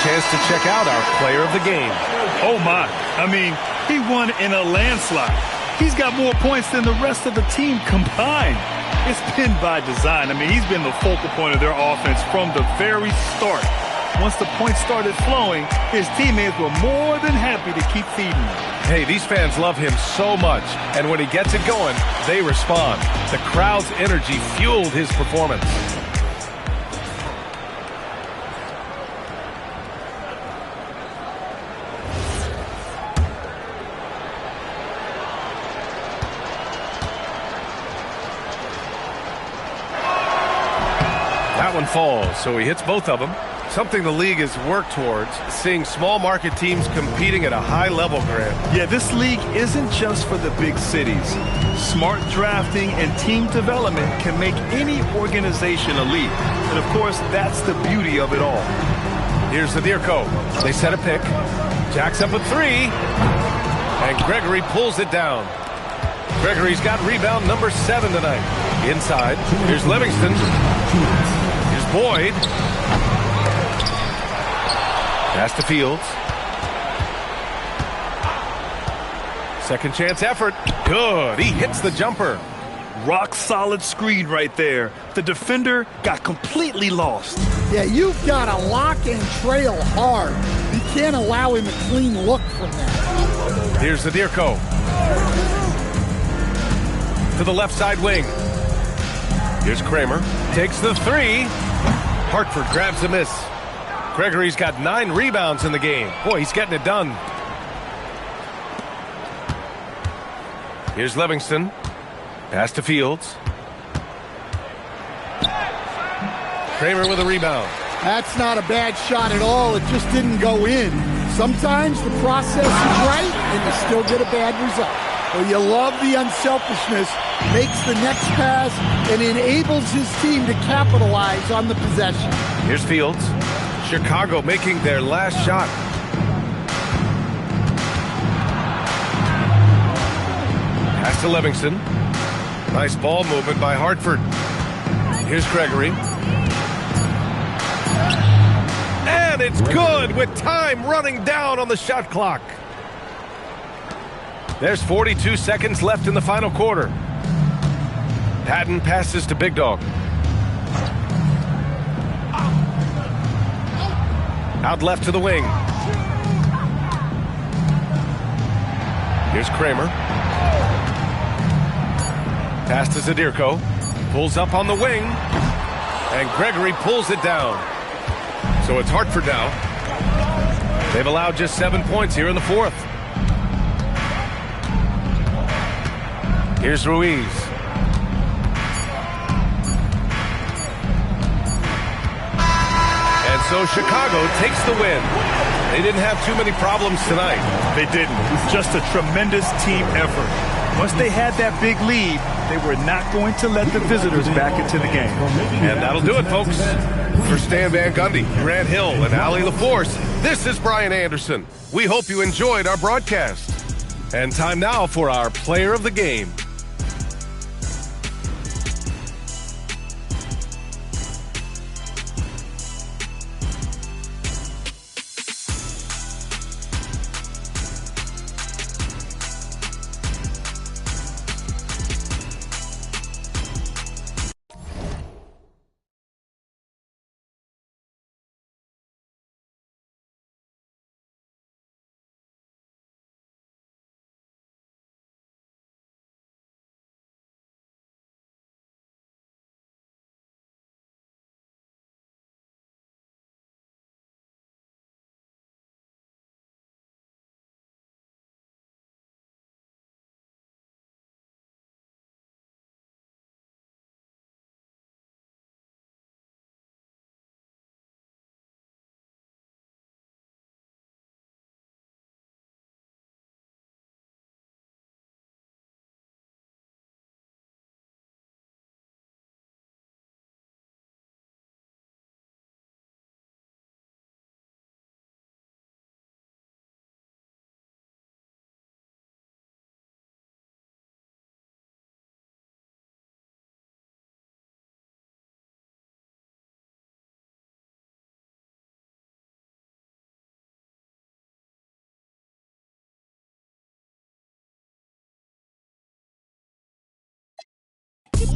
[SPEAKER 10] chance to check out our player of the game.
[SPEAKER 11] Oh, my. I mean, he won in a landslide. He's got more points than the rest of the team combined. It's been by design. I mean, he's been the focal point of their offense from the very start. Once the points started flowing, his teammates were more than happy to keep feeding him.
[SPEAKER 10] Hey, these fans love him so much, and when he gets it going, they respond. The crowd's energy fueled his performance. That one falls, so he hits both of them. Something the league has worked towards, seeing small market teams competing at a high level, Grant.
[SPEAKER 11] Yeah, this league isn't just for the big cities. Smart drafting and team development can make any organization elite. And of course, that's the beauty of it all.
[SPEAKER 10] Here's the Dirko. They set a pick. Jacks up a three. And Gregory pulls it down. Gregory's got rebound number 7 tonight. Inside. Here's Livingston. Here's Boyd. Pass to Fields. Second chance effort. Good. He hits the jumper.
[SPEAKER 11] Rock solid screen right there. The defender got completely lost.
[SPEAKER 12] Yeah, you've got to lock and trail hard. You can't allow him a clean look from that.
[SPEAKER 10] Here's the Dirko. To the left side wing. Here's Kramer. Takes the three. Hartford grabs the miss. Gregory's got 9 rebounds in the game. Boy, he's getting it done. Here's Livingston. Pass to Fields. Kramer with a rebound.
[SPEAKER 12] That's not a bad shot at all. It just didn't go in. Sometimes the process is right and you still get a bad result. Well, you love the unselfishness, makes the next pass, and enables his team to capitalize on the possession.
[SPEAKER 10] Here's Fields. Chicago making their last shot. Pass to Livingston. Nice ball movement by Hartford. Here's Gregory. And it's good with time running down on the shot clock. There's 42 seconds left in the final quarter. Patton passes to Big Dog. Out left to the wing. Here's Kramer. Pass to Zadirko. Pulls up on the wing. And Gregory pulls it down. So it's Hartford now. They've allowed just 7 points here in the fourth. Here's Ruiz. And so Chicago takes the win. They didn't have too many problems tonight.
[SPEAKER 11] They didn't. It was just a tremendous team effort. Once they had that big lead, they were not going to let the visitors back into the game.
[SPEAKER 10] And that'll do it, folks. For Stan Van Gundy, Grant Hill, and Allie LaForce, this is Brian Anderson. We hope you enjoyed our broadcast. And time now for our player of the game.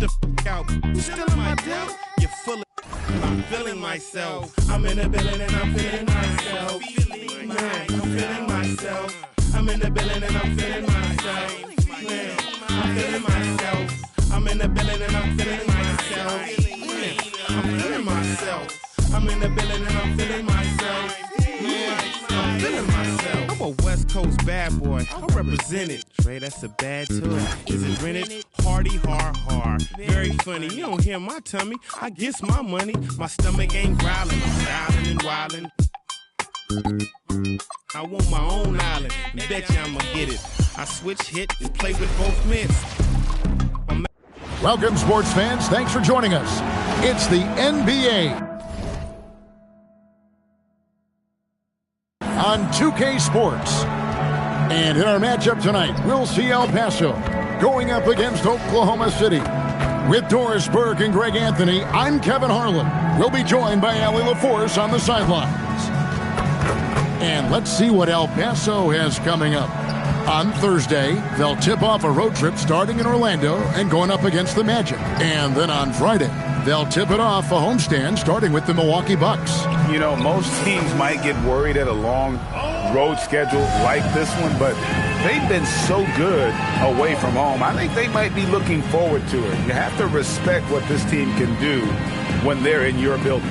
[SPEAKER 9] the f out. You still in my doubt? You're full of I'm feeling myself. I'm in the building and I'm feeling myself. Man, I'm feeling myself. I'm in the building and I'm feeling myself. Man, I'm feeling myself. I'm in the building and I'm feeling myself. Man, I'm feeling myself. I'm in the building and I'm feeling myself. Man, I'm feeling myself. I'm a West Coast bad boy. I represent it. Trey, that's a bad toy. Is it rented? Hardy, hard. Very funny. You don't hear my tummy. I guess my money. My stomach ain't growling. I'm styling and wildin'. I want my own island. Bet you I'ma get it. I switch hit and play with both mitts.
[SPEAKER 1] Welcome, sports fans. Thanks for joining us. It's the NBA on 2K Sports. And in our matchup tonight, we'll see El Paso going up against Oklahoma City. With Doris Burke and Greg Anthony, I'm Kevin Harlan. We'll be joined by Allie LaForce on the sidelines. And let's see what El Paso has coming up. On Thursday, they'll tip off a road trip starting in Orlando and going up against the Magic. And then on Friday, they'll tip it off a homestand starting with the Milwaukee Bucks.
[SPEAKER 2] You know, most teams might get worried at a long road schedule like this one, but they've been so good away from home. I think they might be looking forward to it. You have to respect what this team can do when they're in your building.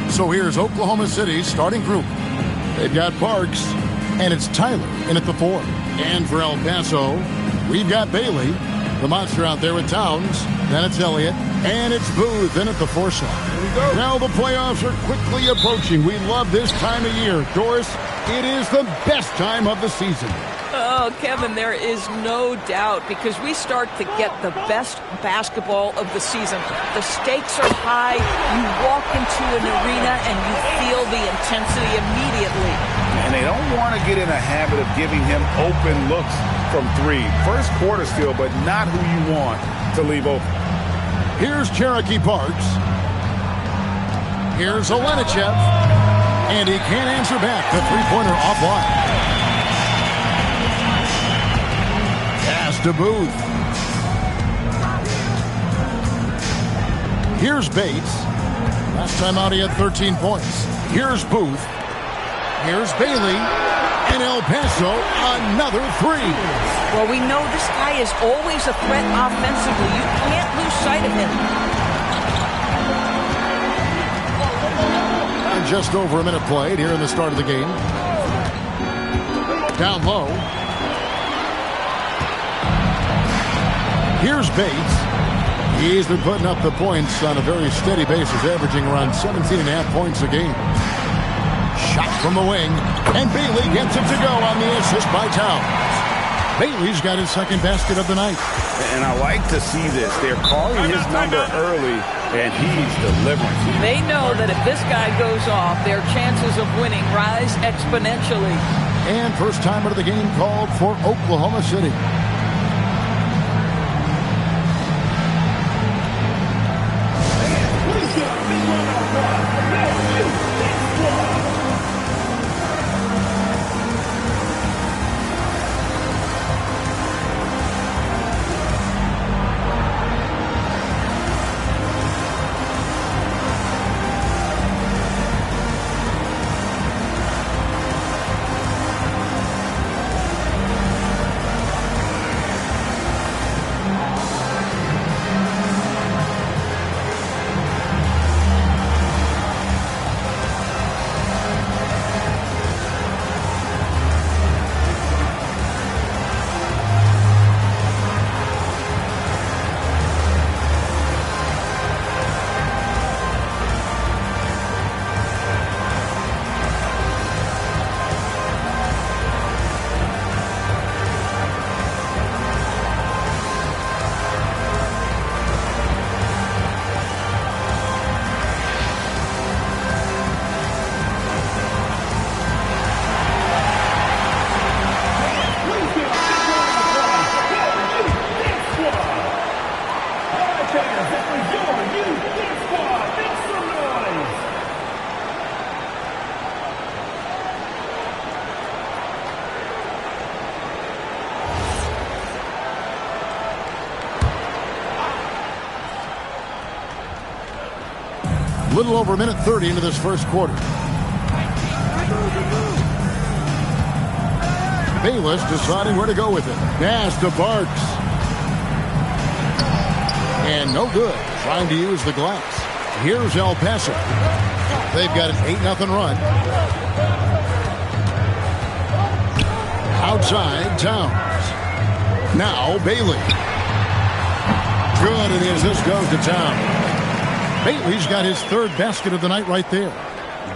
[SPEAKER 1] So here's Oklahoma City's starting group. They've got Parks, and it's Tyler in at the 4. And for El Paso, we've got Bailey, the monster out there with Towns. Then it's Elliott, and it's Booth in at the 4 slot. Here we go. Now the playoffs are quickly approaching. We love this time of year. Doris, it is the best time of the season.
[SPEAKER 14] Oh, Kevin, there is no doubt because we start to get the best basketball of the season. The stakes are high. You walk into an arena and you feel the intensity immediately.
[SPEAKER 2] And they don't want to get in a habit of giving him open looks from 3. First quarter still, but not who you want to leave open.
[SPEAKER 1] Here's Cherokee Parks. Here's Olenichev. And he can't answer back. The three-pointer offline. Pass to Booth. Here's Bates. Last time out he had 13 points. Here's Booth. Here's Bailey. And El Paso, another 3.
[SPEAKER 14] Well, we know this guy is always a threat offensively. You can't lose sight of him.
[SPEAKER 1] And just over a minute played here in the start of the game. Down low. Here's Bates. He's been putting up the points on a very steady basis, averaging around 17.5 points a game. Shot from the wing, and Bailey gets it to go on the assist by Towns. Bailey's got his second basket of the night.
[SPEAKER 2] And I like to see this. They're calling his number early, and he's delivering.
[SPEAKER 14] They know that if this guy goes off, their chances of winning rise exponentially.
[SPEAKER 1] And first time out of the game called for Oklahoma City. little over a minute 30 into this first quarter. Bayless deciding where to go with it. Pass to Barks. And no good. Trying to use the glass. Here's El Paso. They've got an 8-0 run. Outside, Towns. Now Bailey. Good, and the assist goes to Towns. Bailey's got his third basket of the night right there.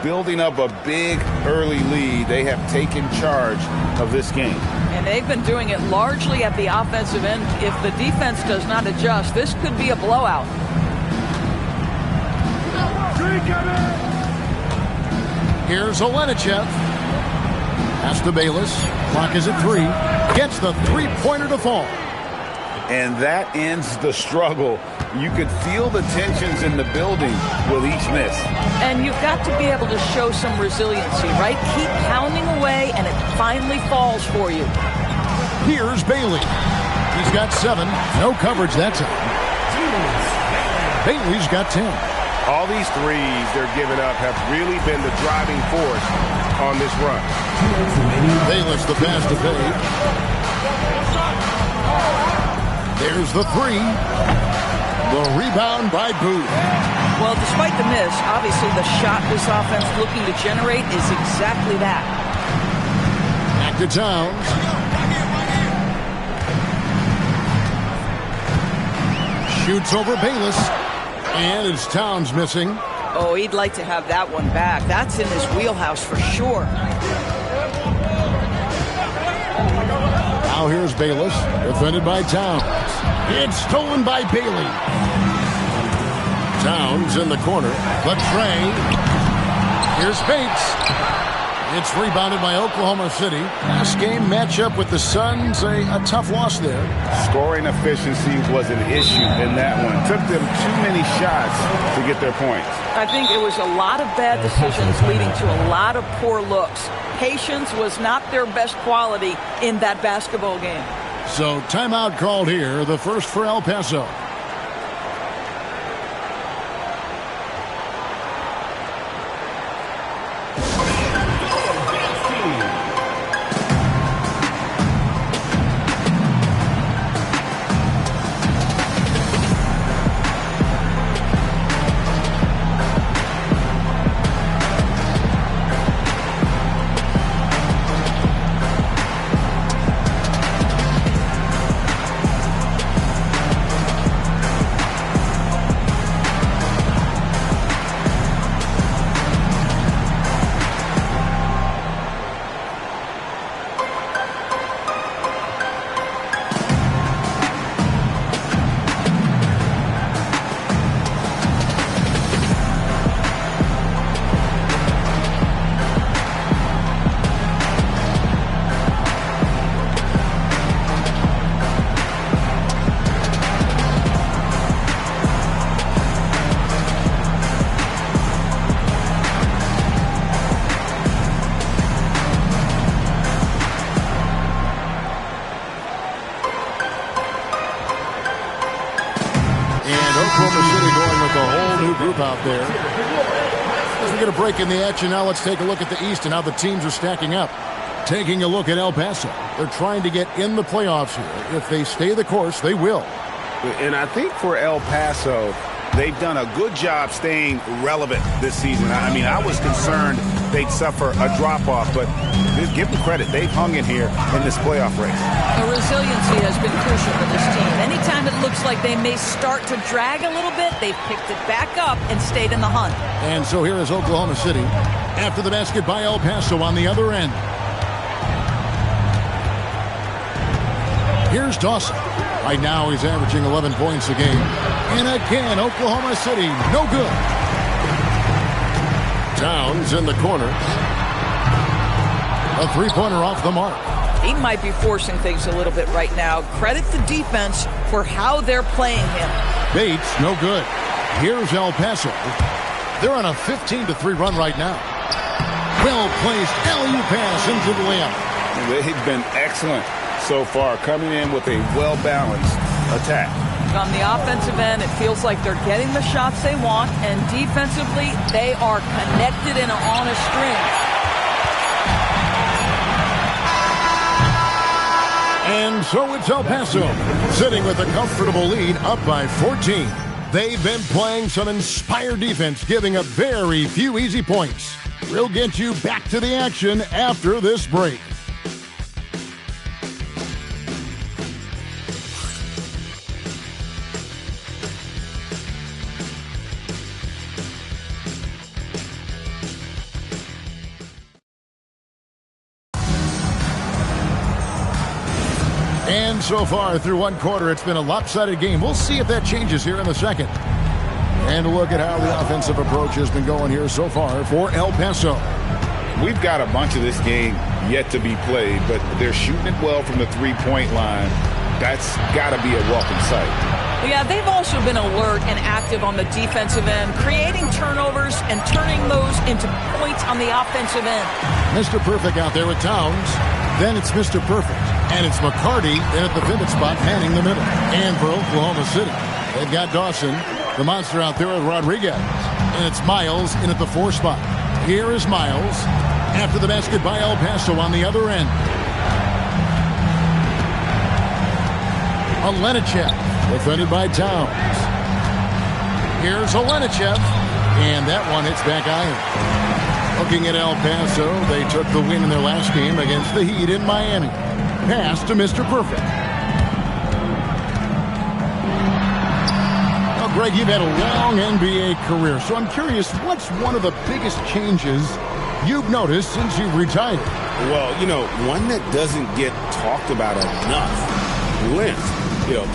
[SPEAKER 2] Building up a big early lead. They have taken charge of this game.
[SPEAKER 14] And they've been doing it largely at the offensive end. If the defense does not adjust, this could be a blowout.
[SPEAKER 1] Here's Olenichev. Pass to Bayless. Clock is at 3. Gets the three-pointer to fall.
[SPEAKER 2] And that ends the struggle. You could feel the tensions in the building with each miss.
[SPEAKER 14] And you've got to be able to show some resiliency, right? Keep pounding away, and it finally falls for you.
[SPEAKER 1] Here's Bailey. He's got 7. No coverage that time. Bailey's got 10.
[SPEAKER 2] All these threes they're giving up have really been the driving force on this run.
[SPEAKER 1] Bayless the pass to Page. There's the 3. The rebound by Booth.
[SPEAKER 14] Well, despite the miss, obviously the shot this offense looking to generate is exactly that.
[SPEAKER 1] Back to Towns. Shoots over Bayless. And it's Towns missing.
[SPEAKER 14] Oh, he'd like to have that one back. That's in his wheelhouse for sure.
[SPEAKER 1] Now here's Bayless, defended by Towns. It's stolen by Bailey. Towns in the corner. The tray. Here's Bates. It's rebounded by Oklahoma City. Last game matchup with the Suns, a tough loss there.
[SPEAKER 2] Scoring efficiency was an issue in that one. Took them too many shots to get their points.
[SPEAKER 14] I think it was a lot of bad decisions leading to a lot of poor looks. Patience was not their best quality in that basketball game.
[SPEAKER 1] So timeout called here, the first for El Paso. Out there. As we get a break in the action now, let's take a look at the East and how the teams are stacking up. Taking a look at El Paso. They're trying to get in the playoffs here. If they stay the course, they will.
[SPEAKER 2] And I think for El Paso, they've done a good job staying relevant this season. I mean, I was concerned they'd suffer a drop-off, but give them credit. They've hung in here in this playoff race.
[SPEAKER 14] The resiliency has been crucial for this team. Anytime it looks like they may start to drag a little bit, they've picked it back up and stayed in the hunt.
[SPEAKER 1] And so here is Oklahoma City after the basket by El Paso on the other end. Here's Dawson. Right now he's averaging 11 points a game. And again, Oklahoma City, no good. Towns in the corner. A three-pointer off the mark.
[SPEAKER 14] He might be forcing things a little bit right now. Credit the defense for how they're playing him.
[SPEAKER 1] Bates, no good. Here's El Paso. They're on a 15-3 run right now. Well-placed alley-oop pass into the layup.
[SPEAKER 2] They've been excellent so far, coming in with a well-balanced attack.
[SPEAKER 14] On the offensive end, it feels like they're getting the shots they want, and defensively, they are connected and on a string.
[SPEAKER 1] And so it's El Paso, sitting with a comfortable lead, up by 14. They've been playing some inspired defense, giving up very few easy points. We'll get you back to the action after this break. And so far through one quarter, it's been a lopsided game. We'll see if that changes here in the second. And look at how the offensive approach has been going here so far for El Paso.
[SPEAKER 2] We've got a bunch of this game yet to be played, but they're shooting it well from the three-point line. That's got to be a welcome sight.
[SPEAKER 14] Yeah, they've also been alert and active on the defensive end, creating turnovers and turning those into points on the offensive end.
[SPEAKER 1] Mr. Perfect out there with Towns. Then it's Mr. Perfect. And it's McCarty in at the pivot spot, manning the middle. And for Oklahoma City, they've got Dawson, the monster out there with Rodriguez. And it's Miles in at the 4 spot. Here is Miles after the basket by El Paso on the other end. Olenichev, defended by Towns. Here's Olenichev, and that one hits back iron. Looking at El Paso, they took the win in their last game against the Heat in Miami. Pass to Mr. Perfect. Well, Greg, you've had a long NBA career, so I'm curious, what's one of the biggest changes you've noticed since you've retired?
[SPEAKER 2] Well, one that doesn't get talked about enough, length.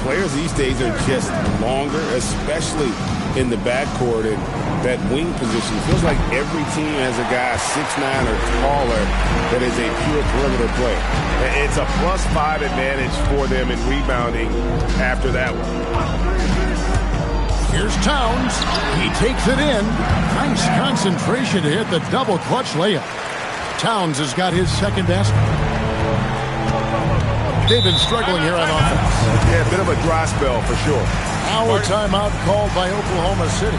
[SPEAKER 2] Players these days are just longer, especially in the backcourt, and that wing position. Feels like every team has a guy 6'9" or taller that is a pure perimeter player. It's a +5 advantage for them in rebounding after that one.
[SPEAKER 1] Here's Towns. He takes it in. Nice concentration to hit the double clutch layup. Towns has got his second basket. They've been struggling here on offense.
[SPEAKER 2] Yeah, a bit of a dry spell for sure.
[SPEAKER 1] Now a timeout called by Oklahoma City.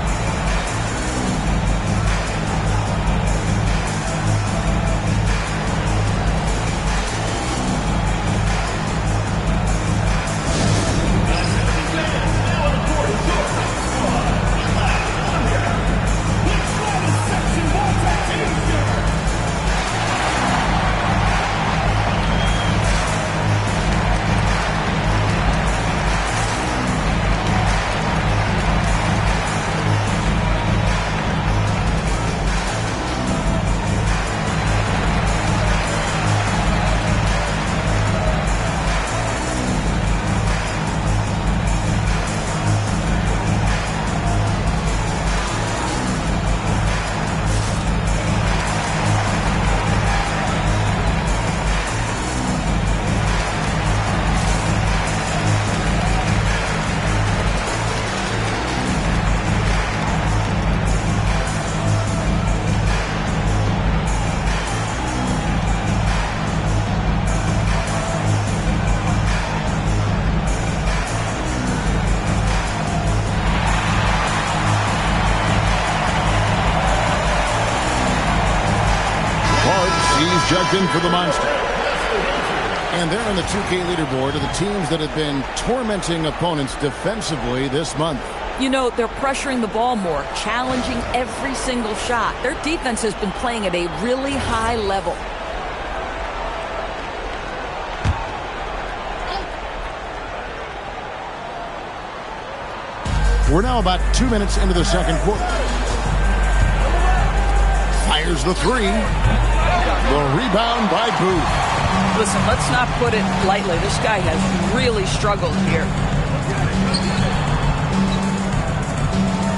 [SPEAKER 1] Jugged in for the Monster. And they're on the 2K leaderboard of the teams that have been tormenting opponents defensively this month.
[SPEAKER 14] They're pressuring the ball more, challenging every single shot. Their defense has been playing at a really high level.
[SPEAKER 1] We're now about 2 minutes into the second quarter. Fires the three. The rebound by Booth.
[SPEAKER 14] Listen, let's not put it lightly. This guy has really struggled here.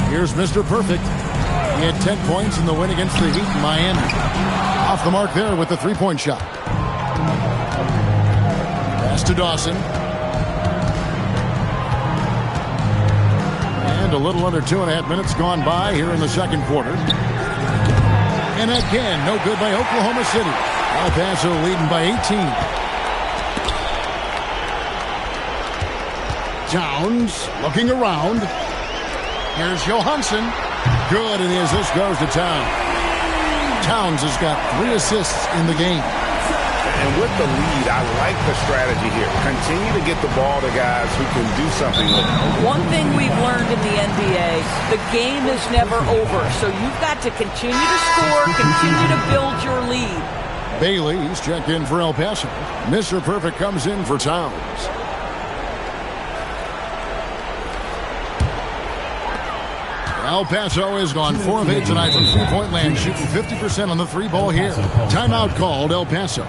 [SPEAKER 1] Here's Mr. Perfect. He had 10 points in the win against the Heat in Miami. Off the mark there with the three-point shot. Pass to Dawson. And a little under 2.5 minutes gone by here in the second quarter. And again, no good by Oklahoma City. El Paso leading by 18. Towns looking around. Here's Johansson. Good, it is. This goes to Towns. Towns has got 3 assists in the game.
[SPEAKER 2] And with the lead, I like the strategy here. Continue to get the ball to guys who can do something with it.
[SPEAKER 14] One thing we've learned in the NBA, the game is never over. So you've got to continue to score, continue to build your lead.
[SPEAKER 1] Bailey's checked in for El Paso. Mr. Perfect comes in for Towns. El Paso has gone 4 of 8 tonight from three-point land, shooting 50% on the 3-ball here. Timeout called, El Paso.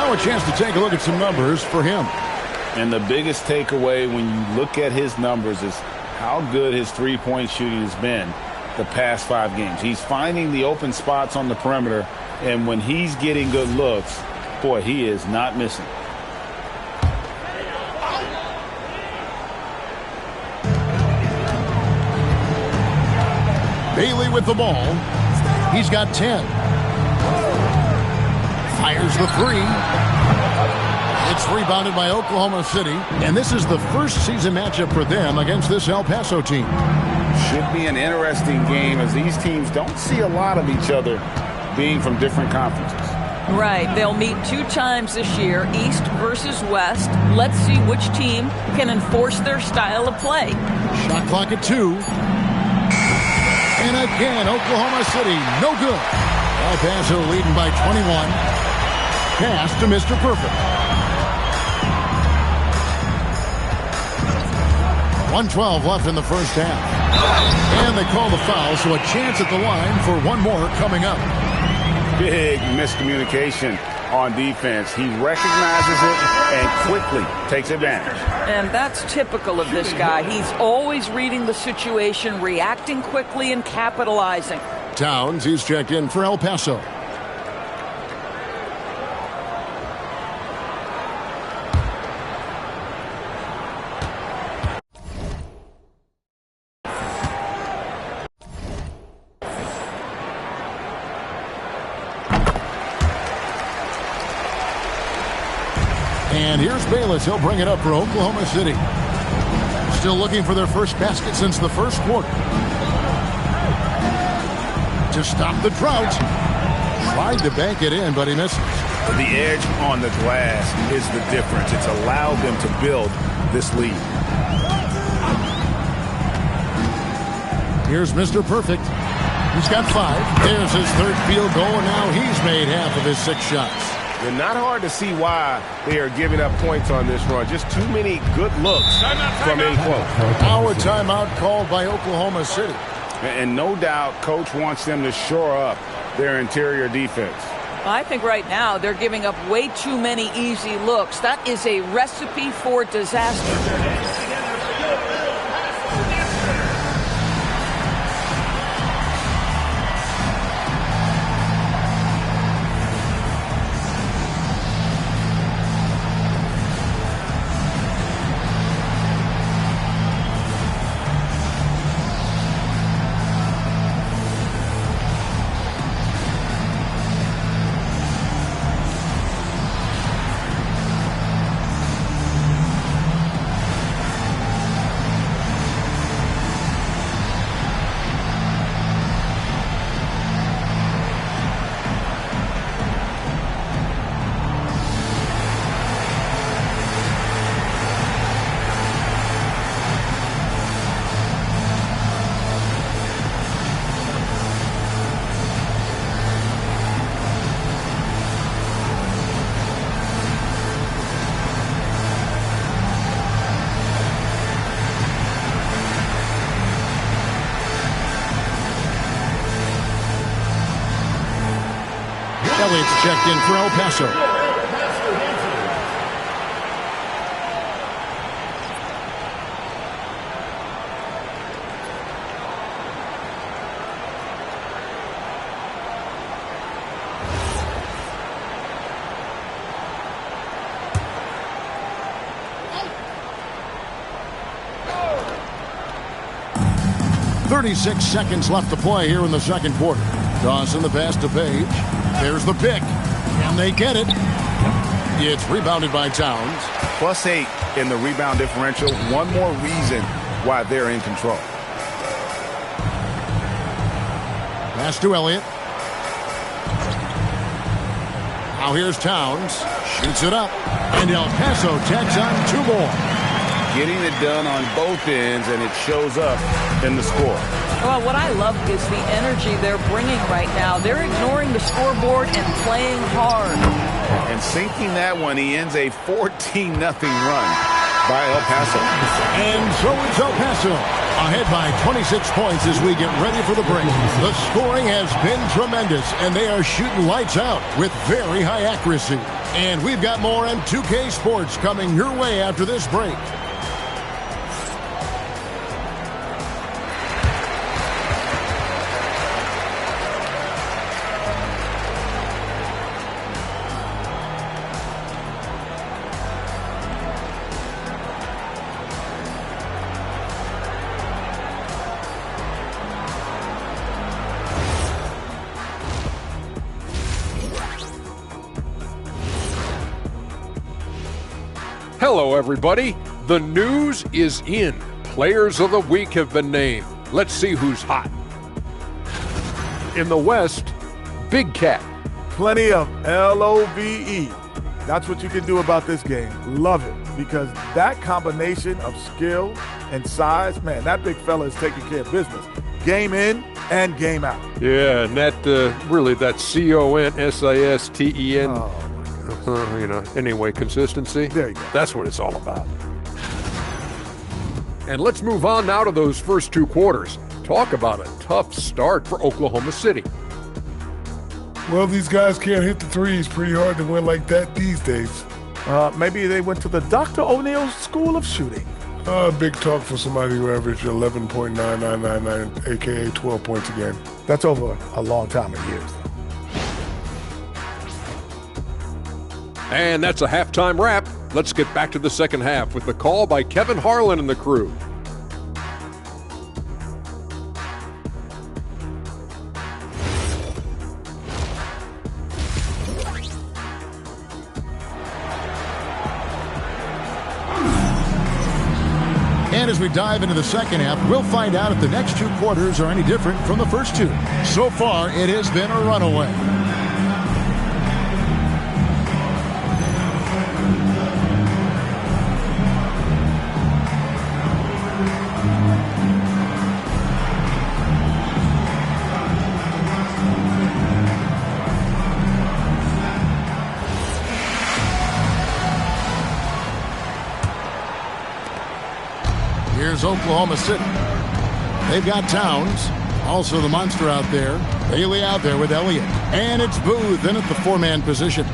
[SPEAKER 1] A chance to take a look at some numbers for him.
[SPEAKER 4] And the biggest takeaway when you look at his numbers is how good his three-point shooting has been the past 5 games. He's finding the open spots on the perimeter, and when he's getting good looks, boy, he is not missing.
[SPEAKER 1] Bailey with the ball. He's got 10. Fires the 3. It's rebounded by Oklahoma City, and this is the first season matchup for them against this El Paso team.
[SPEAKER 4] Should be an interesting game as these teams don't see a lot of each other being from different conferences.
[SPEAKER 14] Right. They'll meet 2 times this year, East versus West. Let's see which team can enforce their style of play.
[SPEAKER 1] Shot clock at 2. And again, Oklahoma City, no good. El Paso leading by 21. Pass to Mr. Perfect. 1:12 left in the first half. And they call the foul, so a chance at the line for one more coming up.
[SPEAKER 4] Big miscommunication on defense. He recognizes it and quickly takes advantage.
[SPEAKER 14] And that's typical of this guy. He's always reading the situation, reacting quickly, and capitalizing.
[SPEAKER 1] Towns, he's checked in for El Paso. And here's Bayless. He'll bring it up for Oklahoma City. Still looking for their first basket since the first quarter. To stop the drought. Tried to bank it in, but he misses.
[SPEAKER 2] The edge on the glass is the difference. It's allowed them to build this lead.
[SPEAKER 1] Here's Mr. Perfect. He's got 5. There's his third field goal, and now he's made half of his 6 shots.
[SPEAKER 2] And not hard to see why they are giving up points on this run. Just too many good looks from in close.
[SPEAKER 1] Now a timeout called by Oklahoma City.
[SPEAKER 4] And no doubt Coach wants them to shore up their interior defense.
[SPEAKER 14] I think right now they're giving up way too many easy looks. That is a recipe for disaster.
[SPEAKER 1] Elliott's checked in for El Paso. 36 seconds left to play here in the second quarter. Dawson the pass to Page. There's the pick. And they get it. It's rebounded by Towns.
[SPEAKER 2] +8 in the rebound differential. One more reason why they're in control.
[SPEAKER 1] Pass to Elliott. Now here's Towns. Shoots it up. And El Paso tacks on 2 more.
[SPEAKER 2] Getting it done on both ends, and it shows up in the score.
[SPEAKER 14] Well, what I love is the energy they're bringing right now. They're ignoring the scoreboard and playing hard.
[SPEAKER 2] And sinking that one, he ends a 14-0 run by El Paso.
[SPEAKER 1] And so it's El Paso ahead by 26 points as we get ready for the break. The scoring has been tremendous, and they are shooting lights out with very high accuracy. And we've got more M2K Sports coming your way after this break.
[SPEAKER 6] Hello, everybody. The news is in. Players of the week have been named. Let's see who's hot. In the West, Big Cat.
[SPEAKER 7] Plenty of LOVE. That's what you can do about this game. Love it. Because that combination of skill and size, man, that big fella is taking care of business. Game in and game out.
[SPEAKER 6] Yeah, and that really, that CONSISTEN. Anyway, consistency.
[SPEAKER 7] There you go.
[SPEAKER 6] That's what it's all about. And let's move on now to those first 2 quarters. Talk about a tough start for Oklahoma City.
[SPEAKER 13] Well, these guys can't hit the threes. Pretty hard to win like that these days.
[SPEAKER 7] Maybe they went to the Dr. O'Neill's School of Shooting.
[SPEAKER 13] Big talk for somebody who averaged 11.9999, a.k.a. 12 points a game.
[SPEAKER 7] That's over a long time of years.
[SPEAKER 6] And that's a halftime wrap. Let's get back to the second half with the call by Kevin Harlan and the crew.
[SPEAKER 1] And as we dive into the second half, we'll find out if the next 2 quarters are any different from the first 2. So far, it has been a runaway. Here's Oklahoma City. They've got Towns, also the monster out there. Bailey out there with Elliott. And it's Booth in at the 4-man position.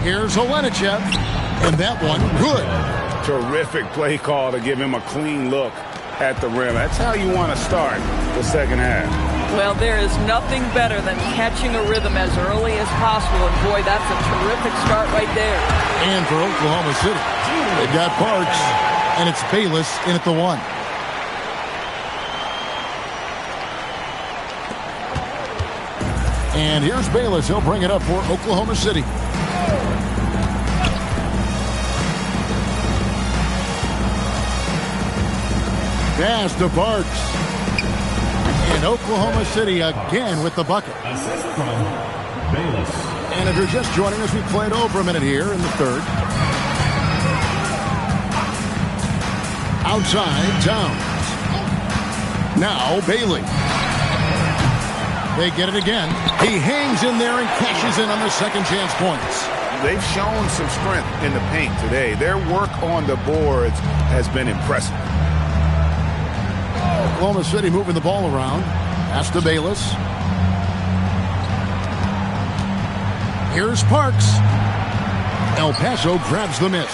[SPEAKER 1] Here's Olenichev. And that one, good.
[SPEAKER 2] Terrific play call to give him a clean look at the rim. That's how you want to start the second half.
[SPEAKER 14] Well, there is nothing better than catching a rhythm as early as possible. And, boy, that's a terrific start right there.
[SPEAKER 1] And for Oklahoma City, they've got Parks, and it's Bayless in at the 1. And here's Bayless. He'll bring it up for Oklahoma City. Pass to Parks. And Oklahoma City again with the bucket.
[SPEAKER 5] Assist from Bayless.
[SPEAKER 1] And if you're just joining us, we played over a minute here in the third. Outside, Towns. Now, Bailey. They get it again. He hangs in there and cashes in on the second chance points.
[SPEAKER 2] They've shown some strength in the paint today. Their work on the boards has been impressive.
[SPEAKER 1] Oklahoma City moving the ball around. Pass to Bayless. Here's Parks. El Paso grabs the miss.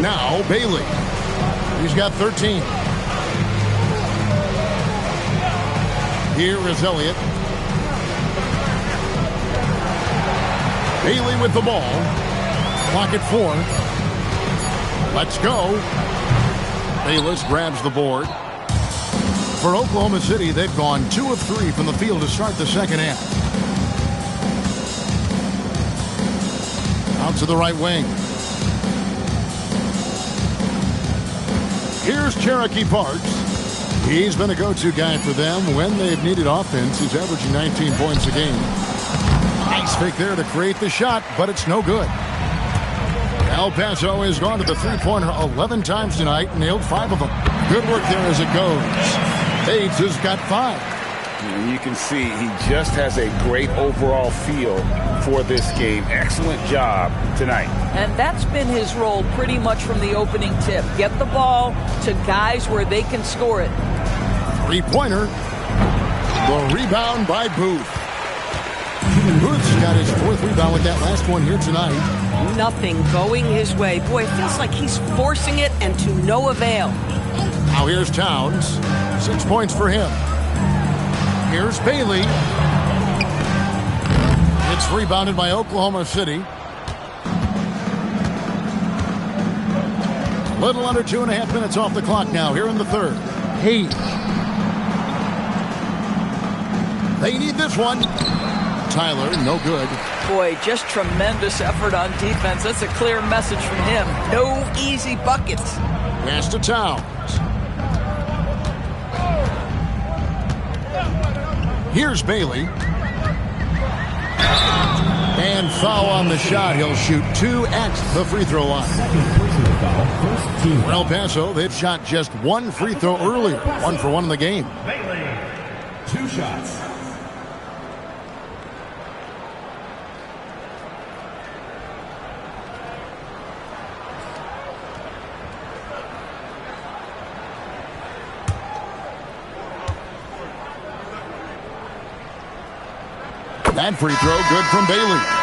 [SPEAKER 1] Now Bailey. He's got 13. Here is Elliott. Bailey with the ball. Clock at 4. Let's go. Bayless grabs the board. For Oklahoma City, they've gone 2 of 3 from the field to start the second half. Out to the right wing. Here's Cherokee Parks. He's been a go-to guy for them when they've needed offense. He's averaging 19 points a game. Nice fake there to create the shot, but it's no good. El Paso has gone to the three-pointer 11 times tonight, nailed 5 of them. Good work there as it goes. Bates has got 5.
[SPEAKER 2] And you can see he just has a great overall feel for this game. Excellent job tonight.
[SPEAKER 14] And that's been his role pretty much from the opening tip. Get the ball to guys where they can score it.
[SPEAKER 1] Three-pointer. The rebound by Booth. Booth's got his 4th rebound with that last one here tonight.
[SPEAKER 15] Nothing going his way. Boy, it feels like he's forcing it and to no avail.
[SPEAKER 1] Now here's Towns. 6 points for him. Here's Bailey. It's rebounded by Oklahoma City. Little under 2.5 minutes off the clock now here in the third. Hayes. They need this one. Tyler, no good.
[SPEAKER 14] Boy, just tremendous effort on defense. That's a clear message from him. No easy buckets.
[SPEAKER 1] Pass to Towns. Here's Bailey. And foul on the shot. He'll shoot 2 at the free throw line. For El Paso, they've shot just 1 free throw earlier. 1 for 1 in the game.
[SPEAKER 5] Bailey, 2 shots.
[SPEAKER 1] That free throw good from Bailey.